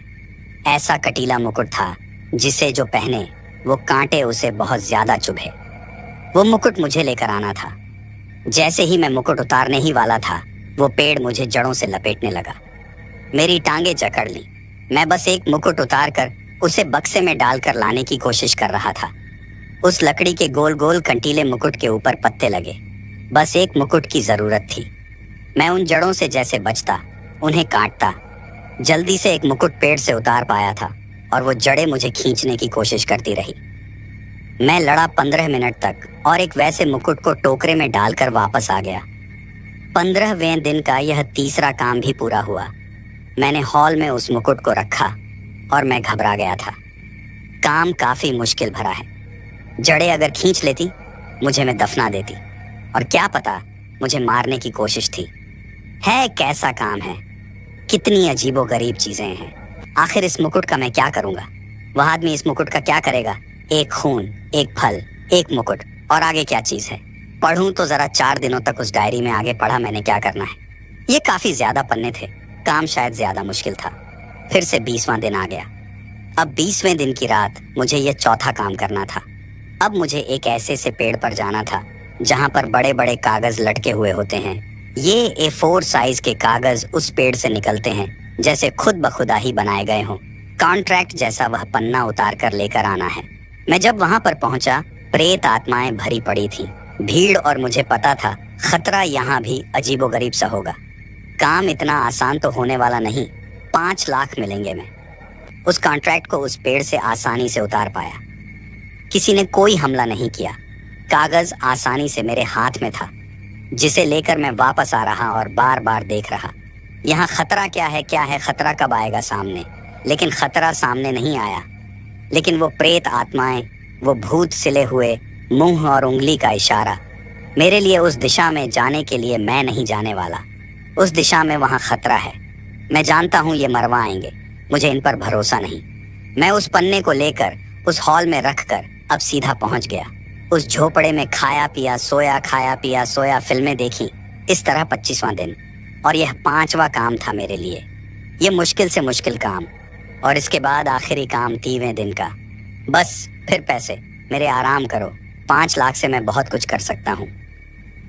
ऐसा कटीला मुकुट था, जिसे जो पहने वो कांटे उसे बहुत ज्यादा चुभे। वो मुकुट मुझे लेकर आना था। जैसे ही मैं मुकुट उतारने ही वाला था, वो पेड़ मुझे जड़ों से लपेटने लगा। मेरी टांगे जकड़ ली। मैं बस एक मुकुट उतार कर उसे बक्से में डालकर लाने की कोशिश कर रहा था। उस लकड़ी के गोल गोल कंटीले मुकुट के ऊपर पत्ते लगे। बस एक मुकुट की जरूरत थी। मैं उन जड़ों से जैसे बचता, उन्हें काटता, जल्दी से एक मुकुट पेड़ से उतार पाया था और वो जड़ें मुझे खींचने की कोशिश करती रही। मैं लड़ा 15 मिनट तक और एक वैसे मुकुट को टोकरे में डालकर वापस आ गया। 15वें दिन का यह तीसरा काम भी पूरा हुआ। मैंने हॉल में उस मुकुट को रखा और मैं घबरा गया था। काम काफी मुश्किल भरा है। जड़ें अगर खींच लेती, मुझे मैं दफना देती, और क्या पता मुझे मारने की कोशिश थी। है कैसा काम है, कितनी अजीबो गरीब चीजें हैं। आखिर इस मुकुट का मैं क्या करूंगा? वह आदमी इस मुकुट का क्या करेगा? एक खून, एक फल, एक मुकुट, और आगे क्या चीज है? पढ़ूं तो जरा 4 दिनों तक उस डायरी में आगे पढ़ा मैंने क्या करना है। ये काफी ज्यादा पन्ने थे, काम शायद ज्यादा मुश्किल था। फिर से 20वां दिन आ गया। अब 20वें दिन की रात मुझे ये चौथा काम करना था। अब मुझे एक ऐसे से पेड़ पर जाना था जहां पर बड़े बड़े कागज लटके हुए होते हैं। ये A4 साइज के कागज उस पेड़ से निकलते हैं जैसे खुद ब खुदा ही बनाए गए हों। कॉन्ट्रैक्ट जैसा वह पन्ना उतार कर लेकर आना है। मैं जब वहां पर पहुंचा, प्रेत आत्माएं भरी पड़ी थीं, भीड़, और मुझे पता था खतरा यहाँ भी अजीबोगरीब सा होगा। काम इतना आसान तो होने वाला नहीं। 5 लाख मिलेंगे। मैं उस कॉन्ट्रैक्ट को उस पेड़ से आसानी से उतार पाया। किसी ने कोई हमला नहीं किया। कागज आसानी से मेरे हाथ में था, जिसे लेकर मैं वापस आ रहा और बार बार देख रहा। यहाँ खतरा क्या है, क्या है, खतरा कब आएगा सामने? लेकिन खतरा सामने नहीं आया। लेकिन वो प्रेत आत्माएं, वो भूत सिले हुए मुंह और उंगली का इशारा, मेरे लिए उस दिशा में जाने के लिए मैं नहीं जाने वाला। उस दिशा में वहाँ खतरा है। मैं जानता हूँ ये मरवा आएंगे, मुझे इन पर भरोसा नहीं। मैं उस पन्ने को लेकर उस हॉल में रखकर अब सीधा पहुंच गया। उस झोपड़े में खाया पिया सोया, खाया पिया सोया, फिल्में देखी। इस तरह 25वां दिन, और यह 5वां काम था मेरे लिए। ये मुश्किल से मुश्किल काम, और इसके बाद आखिरी काम 30वें दिन का। बस फिर पैसे, मेरे आराम करो। 5 लाख से मैं बहुत कुछ कर सकता हूँ।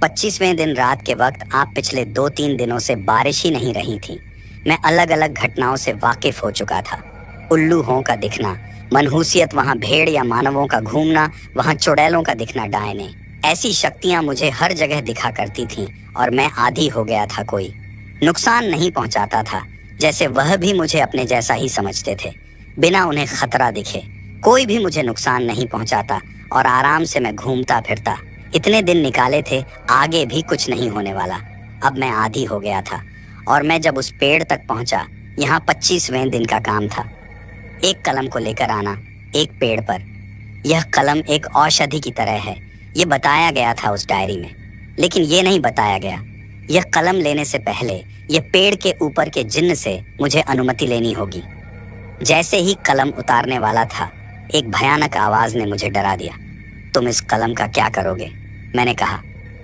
25वें दिन रात के वक्त आप पिछले 2-3 दिनों से बारिश ही नहीं रही थी। मैं अलग अलग घटनाओं से वाकिफ हो चुका था। उल्लूहों का दिखना, मनहूसियत, वहाँ भेड़ या मानवों का घूमना, वहाँ चुड़ैलों का दिखना, डायने, ऐसी शक्तियाँ मुझे हर जगह दिखा करती थीं, और मैं आदी हो गया था। कोई नुकसान नहीं पहुँचाता था, जैसे वह भी मुझे अपने जैसा ही समझते थे। बिना उन्हें खतरा दिखे कोई भी मुझे नुकसान नहीं पहुँचाता, और आराम से मैं घूमता फिरता। इतने दिन निकाले थे, आगे भी कुछ नहीं होने वाला। अब मैं आदी हो गया था, और मैं जब उस पेड़ तक पहुँचा, यहाँ 25वें दिन का काम था। एक कलम को लेकर आना एक पेड़ पर। यह कलम एक औषधि की तरह है, ये बताया गया था उस डायरी में। लेकिन ये नहीं बताया गया, यह कलम लेने से पहले यह पेड़ के ऊपर के जिन्न से मुझे अनुमति लेनी होगी। जैसे ही कलम उतारने वाला था, एक भयानक आवाज ने मुझे डरा दिया। तुम इस कलम का क्या करोगे? मैंने कहा।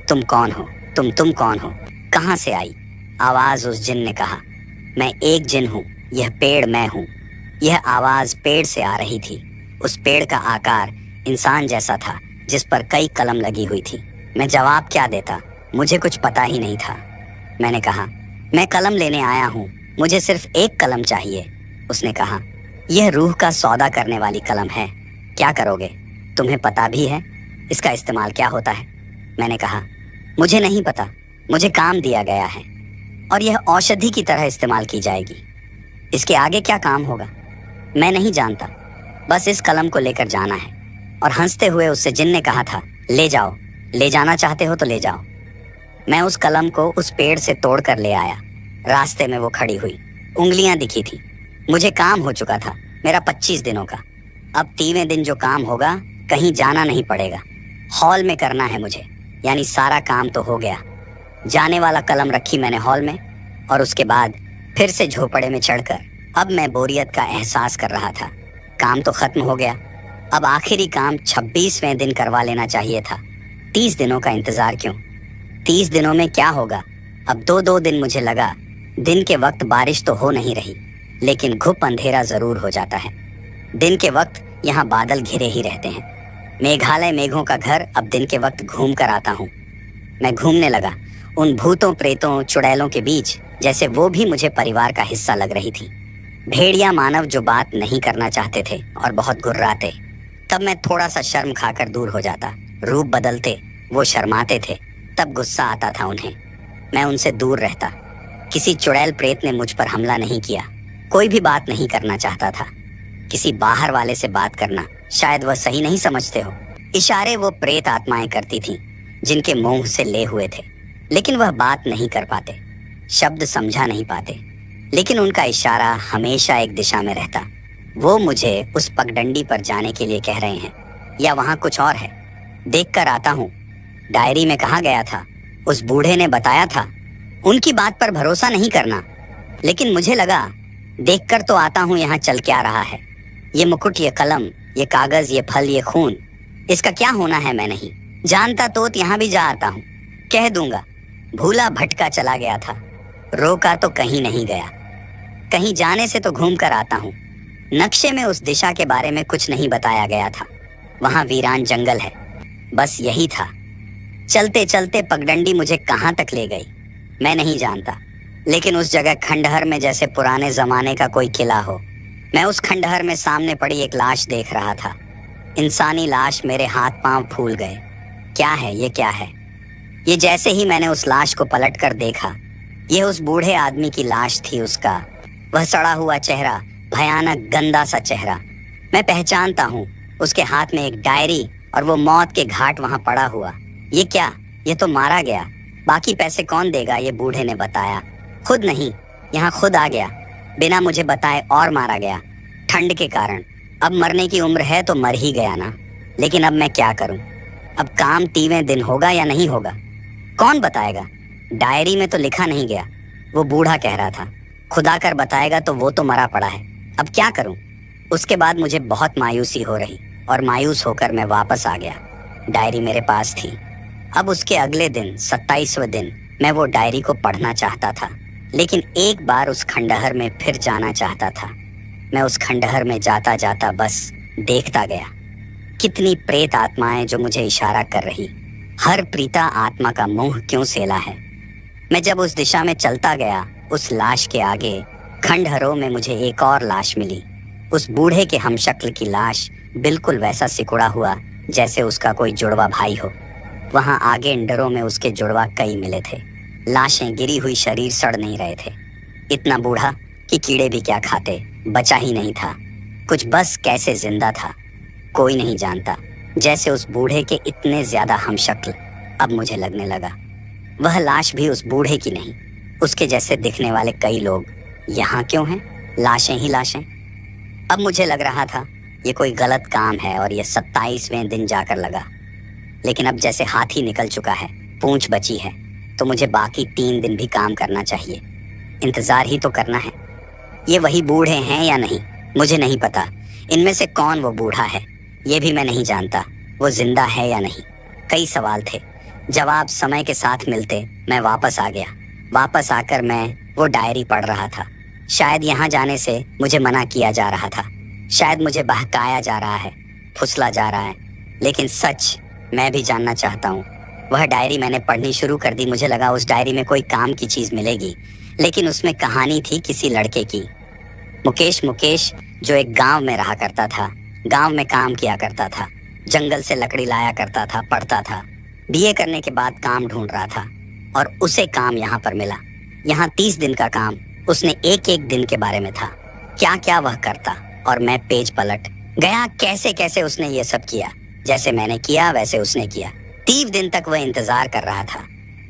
तुम कौन हो? तुम कौन हो? कहाँ से आई? आवाज उस जिन ने कहा। मैं एक जिन हूँ, यह पेड़ मैं हूँ। यह आवाज पेड़ से आ रही थी। उस पेड़ का आकार इंसान जैसा था, जिस पर कई कलम लगी हुई थी। मैं जवाब क्या देता, मुझे कुछ पता ही नहीं था। मैंने कहा, मैं कलम लेने आया हूँ, मुझे सिर्फ एक कलम चाहिए। उसने कहा, यह रूह का सौदा करने वाली कलम है, क्या करोगे? तुम्हें पता भी है इसका इस्तेमाल क्या होता है? मैंने कहा, मुझे नहीं पता, मुझे काम दिया गया है, और यह औषधि की तरह इस्तेमाल की जाएगी। इसके आगे क्या काम होगा मैं नहीं जानता, बस इस कलम को लेकर जाना है। और हंसते हुए उससे जिन ने कहा था, ले जाओ, ले जाना चाहते हो तो ले जाओ। मैं उस कलम को उस पेड़ से तोड़ कर ले आया। रास्ते में वो खड़ी हुई, उंगलियां दिखी थी। मुझे काम हो चुका था मेरा 25 दिनों का। अब 30वें दिन जो काम होगा, कहीं जाना नहीं पड़ेगा, हॉल में करना है मुझे। यानी सारा काम तो हो गया। जाने वाला कलम रखी मैंने हॉल में, और उसके बाद फिर से झोपड़े में चढ़कर अब मैं बोरियत का एहसास कर रहा था। काम तो खत्म हो गया, अब आखिरी काम 26वें दिन करवा लेना चाहिए था। 30 दिनों का इंतजार क्यों? 30 दिनों में क्या होगा? अब 2-2 दिन मुझे लगा। दिन के वक्त बारिश तो हो नहीं रही, लेकिन घुप अंधेरा जरूर हो जाता है। दिन के वक्त यहाँ बादल घिरे ही रहते हैं। मेघालय मेघों का घर अब दिन के वक्त घूम कर आता हूँ। मैं घूमने लगा उन भूतों, प्रेतों, चुड़ैलों के बीच, जैसे वो भी मुझे परिवार का हिस्सा लग रही थी। भेड़िया मानव जो बात नहीं करना चाहते थे और बहुत गुर्राते। तब मैं थोड़ा सा शर्म खाकर दूर हो जाता। रूप बदलते, वो शर्माते थे, तब गुस्सा आता था उन्हें। मैं उनसे दूर रहता। किसी चुड़ैल प्रेत ने मुझ पर हमला नहीं किया। कोई भी बात नहीं करना चाहता था। किसी बाहर वाले से बात करना शायद वह सही नहीं समझते हो। इशारे वो प्रेत आत्माएं करती थीं, जिनके मुंह से ले हुए थे, लेकिन वह बात नहीं कर पाते, शब्द समझा नहीं पाते, लेकिन उनका इशारा हमेशा एक दिशा में रहता। वो मुझे उस पगडंडी पर जाने के लिए कह रहे हैं, या वहां कुछ और है। देख कर आता हूँ। डायरी में कहा गया था, उस बूढ़े ने बताया था। उनकी बात पर भरोसा नहीं करना, लेकिन मुझे लगा देखकर तो आता हूँ यहाँ चल क्या रहा है। ये मुकुट, ये कलम, ये कागज, ये फल, ये खून, इसका क्या होना है मैं नहीं जानता। तो यहाँ भी जा आता हूँ, कह दूंगा भूला भटका चला गया था, रोका तो कहीं नहीं गया। कहीं जाने से तो घूम कर आता हूँ। नक्शे में उस दिशा के बारे में कुछ नहीं बताया गया था। वहाँ वीरान जंगल है, बस यही था। चलते चलते पगडंडी मुझे कहाँ तक ले गई मैं नहीं जानता, लेकिन उस जगह खंडहर में जैसे पुराने जमाने का कोई किला हो। मैं उस खंडहर में सामने पड़ी एक लाश देख रहा था। इंसानी लाश। मेरे हाथ पांव फूल गए। क्या है ये, क्या है ये? जैसे ही मैंने उस लाश को पलट कर देखा, यह उस बूढ़े आदमी की लाश थी। उसका वह सड़ा हुआ चेहरा, भयानक गंदा सा चेहरा। मैं पहचानता हूँ। उसके हाथ में एक डायरी और वो मौत के घाट वहां पड़ा हुआ। ये क्या? ये तो मारा गया। बाकी पैसे कौन देगा? ये बूढ़े ने बताया। खुद नहीं, यहाँ खुद आ गया, बिना मुझे बताए, और मारा गया ठंड के कारण। अब मरने की उम्र है तो मर ही गया ना। लेकिन अब मैं क्या करूं? अब काम 30वें दिन होगा या नहीं होगा, कौन बताएगा? डायरी में तो लिखा नहीं गया। वो बूढ़ा कह रहा था, खुदा कर बताएगा तो वो तो मरा पड़ा है। अब क्या करूं? उसके बाद मुझे बहुत मायूसी हो रही, और मायूस होकर मैं वापस आ गया। डायरी मेरे पास थी। अब उसके अगले दिन, 27वें दिन, मैं वो डायरी को पढ़ना चाहता था, लेकिन एक बार उस खंडहर में फिर जाना चाहता था। मैं उस खंडहर में जाता जाता बस देखता गया। कितनी प्रेत आत्माएं जो मुझे इशारा कर रही। हर प्रीता आत्मा का मुंह क्यों सेला है। मैं जब उस दिशा में चलता गया, उस लाश के आगे खंडहरों में मुझे एक और लाश मिली। उस बूढ़े के हमशक्ल की लाश, बिल्कुल वैसा सिकुड़ा हुआ जैसे उसका कोई जुड़वा भाई हो। वहां आगे इंडरों में उसके जुड़वा कई मिले थे। लाशें गिरी हुई, शरीर सड़ नहीं रहे थे। इतना बूढ़ा कि कीड़े भी क्या खाते, बचा ही नहीं था कुछ। बस कैसे जिंदा था कोई नहीं जानता। जैसे उस बूढ़े के इतने ज्यादा हमशक्ल अब मुझे लगने लगा। वह लाश भी उस बूढ़े की नहीं, उसके जैसे दिखने वाले कई लोग यहाँ क्यों हैं? लाशें ही लाशें। अब मुझे लग रहा था ये कोई गलत काम है, और ये 27वें दिन जाकर लगा। लेकिन अब जैसे हाथ ही निकल चुका है, पूंछ बची है, तो मुझे बाकी 3 दिन भी काम करना चाहिए। इंतजार ही तो करना है। ये वही बूढ़े हैं या नहीं मुझे नहीं पता। इनमें से कौन वो बूढ़ा है ये भी मैं नहीं जानता। वो जिंदा है या नहीं, कई सवाल थे। जवाब समय के साथ मिलते मैं वापस आ गया। वापस आकर मैं वो डायरी पढ़ रहा था। शायद यहाँ जाने से मुझे मना किया जा रहा था, शायद मुझे बहकाया जा रहा है, फुसला जा रहा है। लेकिन सच मैं भी जानना चाहता हूँ। वह डायरी मैंने पढ़नी शुरू कर दी। मुझे लगा उस डायरी में कोई काम की चीज मिलेगी, लेकिन उसमें कहानी थी किसी लड़के की। मुकेश, जो एक गांव में रहा करता था, गांव में काम किया करता था, जंगल से लकड़ी लाया करता था, पढ़ता था, बीए करने के बाद काम ढूंढ रहा था, और उसे काम यहाँ पर मिला। यहाँ 30 दिन का काम। उसने एक एक दिन के बारे में था, क्या क्या वह करता, और मैं पेज पलट गया। कैसे कैसे उसने ये सब किया, जैसे मैंने किया वैसे उसने किया। 30 दिन तक वह इंतजार कर रहा था।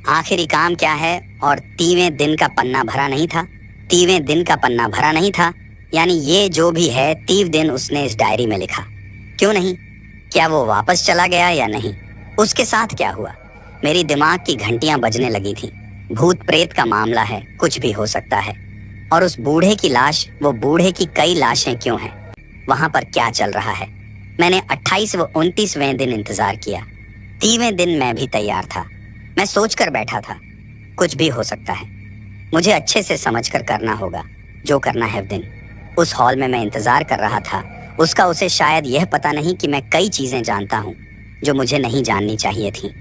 आखिरी काम क्या है, और 30वें दिन का पन्ना भरा नहीं था। 30वें दिन का पन्ना भरा नहीं था, यानी ये जो भी है 30 दिन उसने इस डायरी में लिखा। क्यों नहीं? क्या वो वापस चला गया या नहीं? उसके साथ क्या हुआ? मेरी दिमाग की घंटियां बजने लगी थी। भूत प्रेत का मामला है, कुछ भी हो सकता है। और उस बूढ़े की लाश, वो बूढ़े की कई लाशें क्यों हैं? वहां पर क्या चल रहा है? मैंने 28 व 29वें दिन इंतजार किया। 30वें दिन मैं भी तैयार था। मैं सोच कर बैठा था, कुछ भी हो सकता है। मुझे अच्छे से समझ कर करना होगा जो करना है। दिन उस हॉल में मैं इंतजार कर रहा था। उसका उसे शायद यह पता नहीं कि मैं कई चीजें जानता हूँ जो मुझे नहीं जाननी चाहिए थी।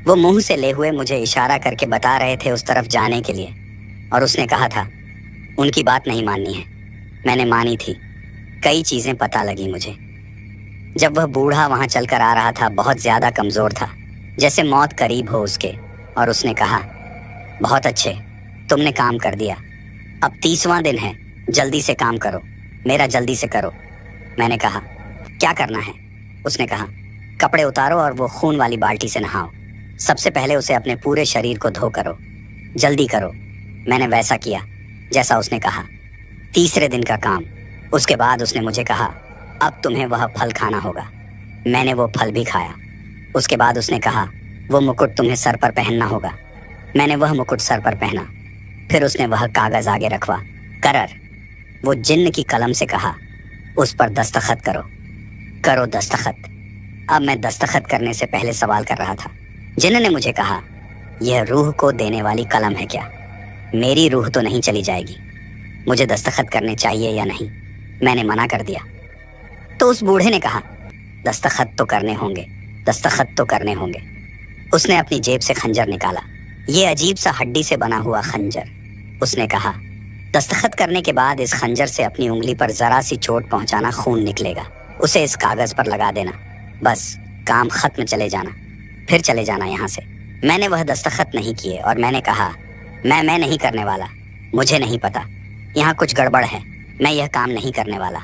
वो मुंह से ले हुए मुझे इशारा करके बता रहे थे उस तरफ जाने के लिए, और उसने कहा था उनकी बात नहीं माननी है। मैंने मानी थी। कई चीजें पता लगी मुझे। जब वह बूढ़ा वहां चलकर आ रहा था, बहुत ज्यादा कमजोर था, जैसे मौत करीब हो उसके, और उसने कहा, बहुत अच्छे, तुमने काम कर दिया। अब 30वां दिन है, जल्दी से काम करो, मेरा जल्दी से करो। मैंने कहा, क्या करना है? उसने कहा, कपड़े उतारो और वो खून वाली बाल्टी से नहाओ। सबसे पहले उसे अपने पूरे शरीर को धो करो, जल्दी करो। मैंने वैसा किया जैसा उसने कहा। 3रे दिन का काम। उसके बाद उसने मुझे कहा, अब तुम्हें वह फल खाना होगा। मैंने वो फल भी खाया। उसके बाद उसने कहा, वो मुकुट तुम्हें सर पर पहनना होगा। मैंने वह मुकुट सर पर पहना। फिर उसने वह कागज आगे रखवा। करर, वो जिन्न की कलम से कहा, उस पर दस्तखत करो। करो दस्तखत। अब मैं दस्तखत करने से पहले सवाल कर रहा था। जिन्न ने मुझे कहा, यह रूह को देने वाली कलम है क्या? मेरी रूह तो नहीं चली जाएगी। मुझे दस्तखत करने चाहिए या नहीं? मैंने मना कर दिया। तो उस बूढ़े ने कहा, दस्तखत तो करने होंगे, दस्तखत तो करने होंगे। उसने अपनी जेब से खंजर निकाला, ये अजीब सा हड्डी से बना हुआ खंजर। उसने कहा, दस्तखत करने के बाद इस खंजर से अपनी उंगली पर जरा सी चोट पहुंचाना, खून निकलेगा। उसे इस कागज पर लगा देना, बस काम खत्म, चले जाना, फिर चले जाना यहाँ से। मैंने वह दस्तखत नहीं किए और मैंने कहा, मैं नहीं करने वाला, मुझे नहीं पता, यहाँ कुछ गड़बड़ है, मैं यह काम नहीं करने वाला।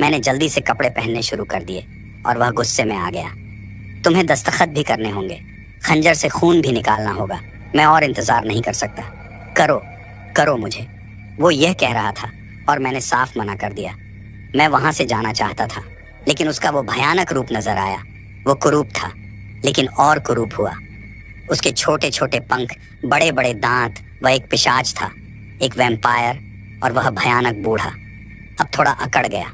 मैंने जल्दी से कपड़े पहनने शुरू कर दिए और वह गुस्से में आ गया। तुम्हें दस्तखत भी करने होंगे, खंजर से खून भी निकालना होगा, मैं और इंतजार नहीं कर सकता, करो करो मुझे। वो यह कह रहा था और मैंने साफ मना कर दिया। मैं वहां से जाना चाहता था, लेकिन उसका वो भयानक रूप नजर आया। वो कुरूप था, लेकिन और कुरूप हुआ। उसके छोटे छोटे पंख, बड़े बड़े दांत। वह एक पिशाच था, एक वैम्पायर, और वह भयानक बूढ़ा। अब थोड़ा अकड़ गया।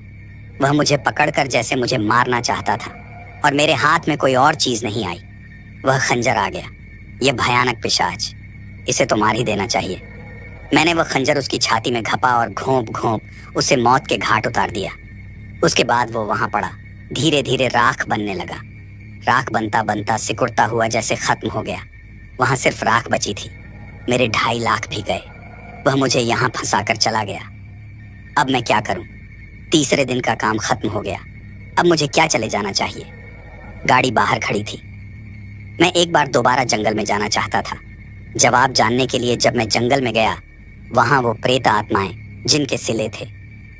वह मुझे पकड़कर जैसे मुझे मारना चाहता था, और मेरे हाथ में कोई और चीज नहीं आई। वह खंजर आ गया। यह भयानक पिशाच, इसे तो मार ही देना चाहिए। मैंने वह खंजर उसकी छाती में घपा और घोंप घोंप उसे मौत के घाट उतार दिया। उसके बाद वो वहां पड़ा, धीरे धीरे राख बनने लगा। राख बनता बनता सिकुड़ता हुआ जैसे खत्म हो गया। वहां सिर्फ राख बची थी। मेरे 2.5 लाख भी गए। वह मुझे यहाँ फंसा कर चला गया। अब मैं क्या करूं? 3रे दिन का काम खत्म हो गया। अब मुझे क्या चले जाना चाहिए? गाड़ी बाहर खड़ी थी। मैं एक बार दोबारा जंगल में जाना चाहता था। जवाब जानने के लिए जब मैं जंगल में गया, वहां वो प्रेत आत्माएं, जिनके सिले थे,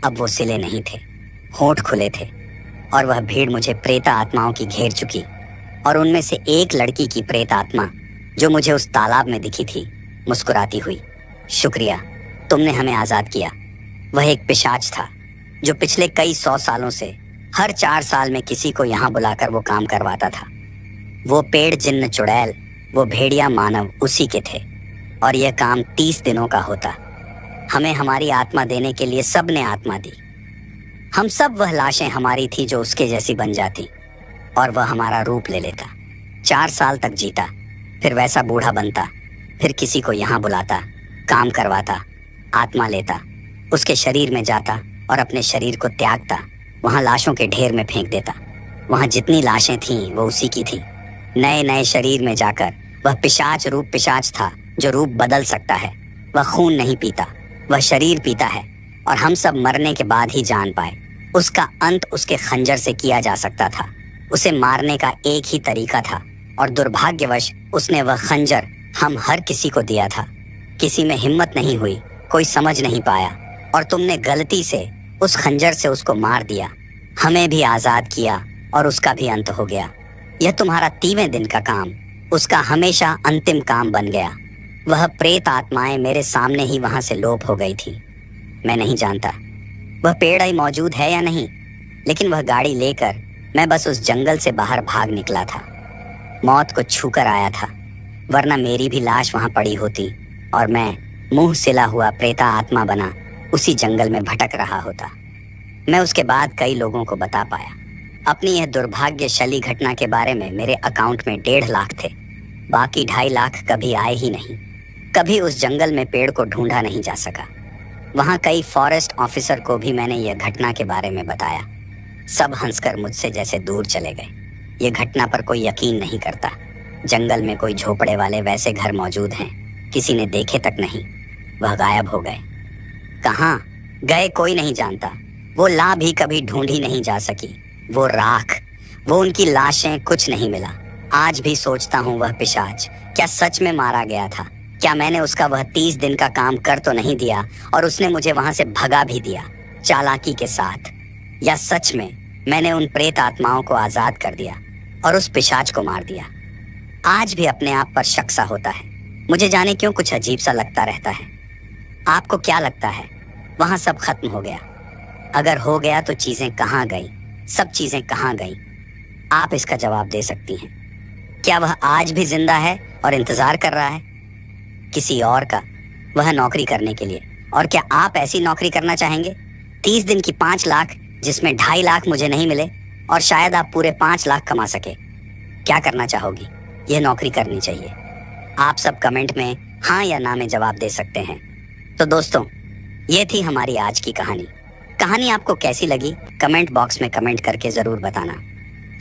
अब वो सिले नहीं थे, होंठ खुले थे, और वह भीड़ मुझे प्रेत आत्माओं की घेर चुकी। और उनमें से एक लड़की की प्रेत आत्मा, जो मुझे उस तालाब में दिखी थी, मुस्कुराती हुई, शुक्रिया, तुमने हमें आजाद किया। वह एक पिशाच था, जो पिछले कई 100 सालों से हर 4 साल में किसी को यहाँ बुलाकर वो काम करवाता था। वो पेड़ जिन्न चुड़ैल, वो भेड़िया मानव उसी के थे, और यह काम 30 दिनों का होता। हमें हमारी आत्मा देने के लिए सब ने आत्मा दी। हम सब वह लाशें हमारी थी जो उसके जैसी बन जाती, और वह हमारा रूप ले लेता। 4 साल तक जीता, फिर वैसा बूढ़ा बनता, फिर किसी को यहाँ बुलाता, काम करवाता, आत्मा लेता, उसके शरीर में जाता और अपने शरीर को त्यागता, वहाँ लाशों के ढेर में फेंक देता। वहाँ जितनी लाशें थीं वो उसी की थी। नए नए शरीर में जाकर वह पिशाच रूप पिशाच था, जो रूप बदल सकता है। वह खून नहीं पीता, वह शरीर पीता है, और हम सब मरने के बाद ही जान पाए। उसका अंत उसके खंजर से किया जा सकता था। उसे मारने का एक ही तरीका था, और दुर्भाग्यवश उसने वह खंजर हम हर किसी को दिया था। किसी में हिम्मत नहीं हुई, कोई समझ नहीं पाया, और तुमने गलती से उस खंजर से उसको मार दिया। हमें भी आजाद किया और उसका भी अंत हो गया। यह तुम्हारा 3वें दिन का काम उसका हमेशा अंतिम काम बन गया। वह प्रेत आत्माएं मेरे सामने ही वहां से लोप हो गई थी। मैं नहीं जानता वह पेड़ ही मौजूद है या नहीं, लेकिन वह गाड़ी लेकर मैं बस उस जंगल से बाहर भाग निकला था। मौत को छूकर आया था, वरना मेरी भी लाश वहां पड़ी होती और मैं मुंह सिला हुआ प्रेता आत्मा बना उसी जंगल में भटक रहा होता। मैं उसके बाद कई लोगों को बता पाया। अपनी यह दुर्भाग्यशाली घटना के बारे में मेरे अकाउंट में 1.5 लाख थे, बाकी 2.5 लाख कभी आए ही नहीं। कभी उस जंगल में पेड़ को ढूंढा नहीं जा सका। वहाँ कई फॉरेस्ट ऑफिसर को भी मैंने यह घटना के बारे में बताया। सब हंसकर मुझसे जैसे दूर चले गए। ये घटना पर कोई यकीन नहीं करता। जंगल में कोई झोपड़े वाले वैसे घर मौजूद हैं, किसी ने देखे तक नहीं। वह गायब हो गए। कहाँ गए कोई नहीं जानता। वो ला भी कभी ढूंढी नहीं जा सकी। वो राख वो उनकी लाशें, कुछ नहीं मिला। आज भी सोचता हूँ वह पिशाच क्या सच में मारा गया था? क्या मैंने उसका वह 30 दिन का काम कर तो नहीं दिया और उसने मुझे वहां से भगा भी दिया चालाकी के साथ? या सच में मैंने उन प्रेत आत्माओं को आजाद कर दिया और उस पिशाच को मार दिया? आज भी अपने आप पर शक सा होता है। मुझे जाने क्यों कुछ अजीब सा लगता रहता है। आपको क्या लगता है वहां सब खत्म हो गया? अगर हो गया तो चीजें कहाँ गई? सब चीजें कहाँ गई? आप इसका जवाब दे सकती हैं। क्या वह आज भी जिंदा है और इंतजार कर रहा है किसी और का वह नौकरी करने के लिए? और क्या आप ऐसी नौकरी करना चाहेंगे? 30 दिन की 5 लाख, जिसमें 2.5 लाख मुझे नहीं मिले और शायद आप पूरे 5 लाख कमा सके। क्या करना चाहोगी? यह नौकरी करनी चाहिए। आप सब कमेंट में हाँ या ना में जवाब दे सकते हैं। तो दोस्तों, ये थी हमारी आज की कहानी। कहानी आपको कैसी लगी कमेंट बॉक्स में कमेंट करके जरूर बताना।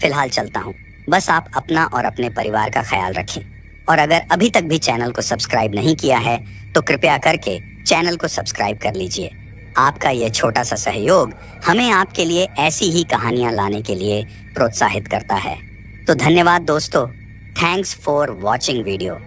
फिलहाल चलता हूँ। बस आप अपना और अपने परिवार का ख्याल रखें। और अगर अभी तक भी चैनल को सब्सक्राइब नहीं किया है तो कृपया करके चैनल को सब्सक्राइब कर लीजिए। आपका यह छोटा सा सहयोग हमें आपके लिए ऐसी ही कहानियां लाने के लिए प्रोत्साहित करता है। तो धन्यवाद दोस्तों। Thanks for watching video.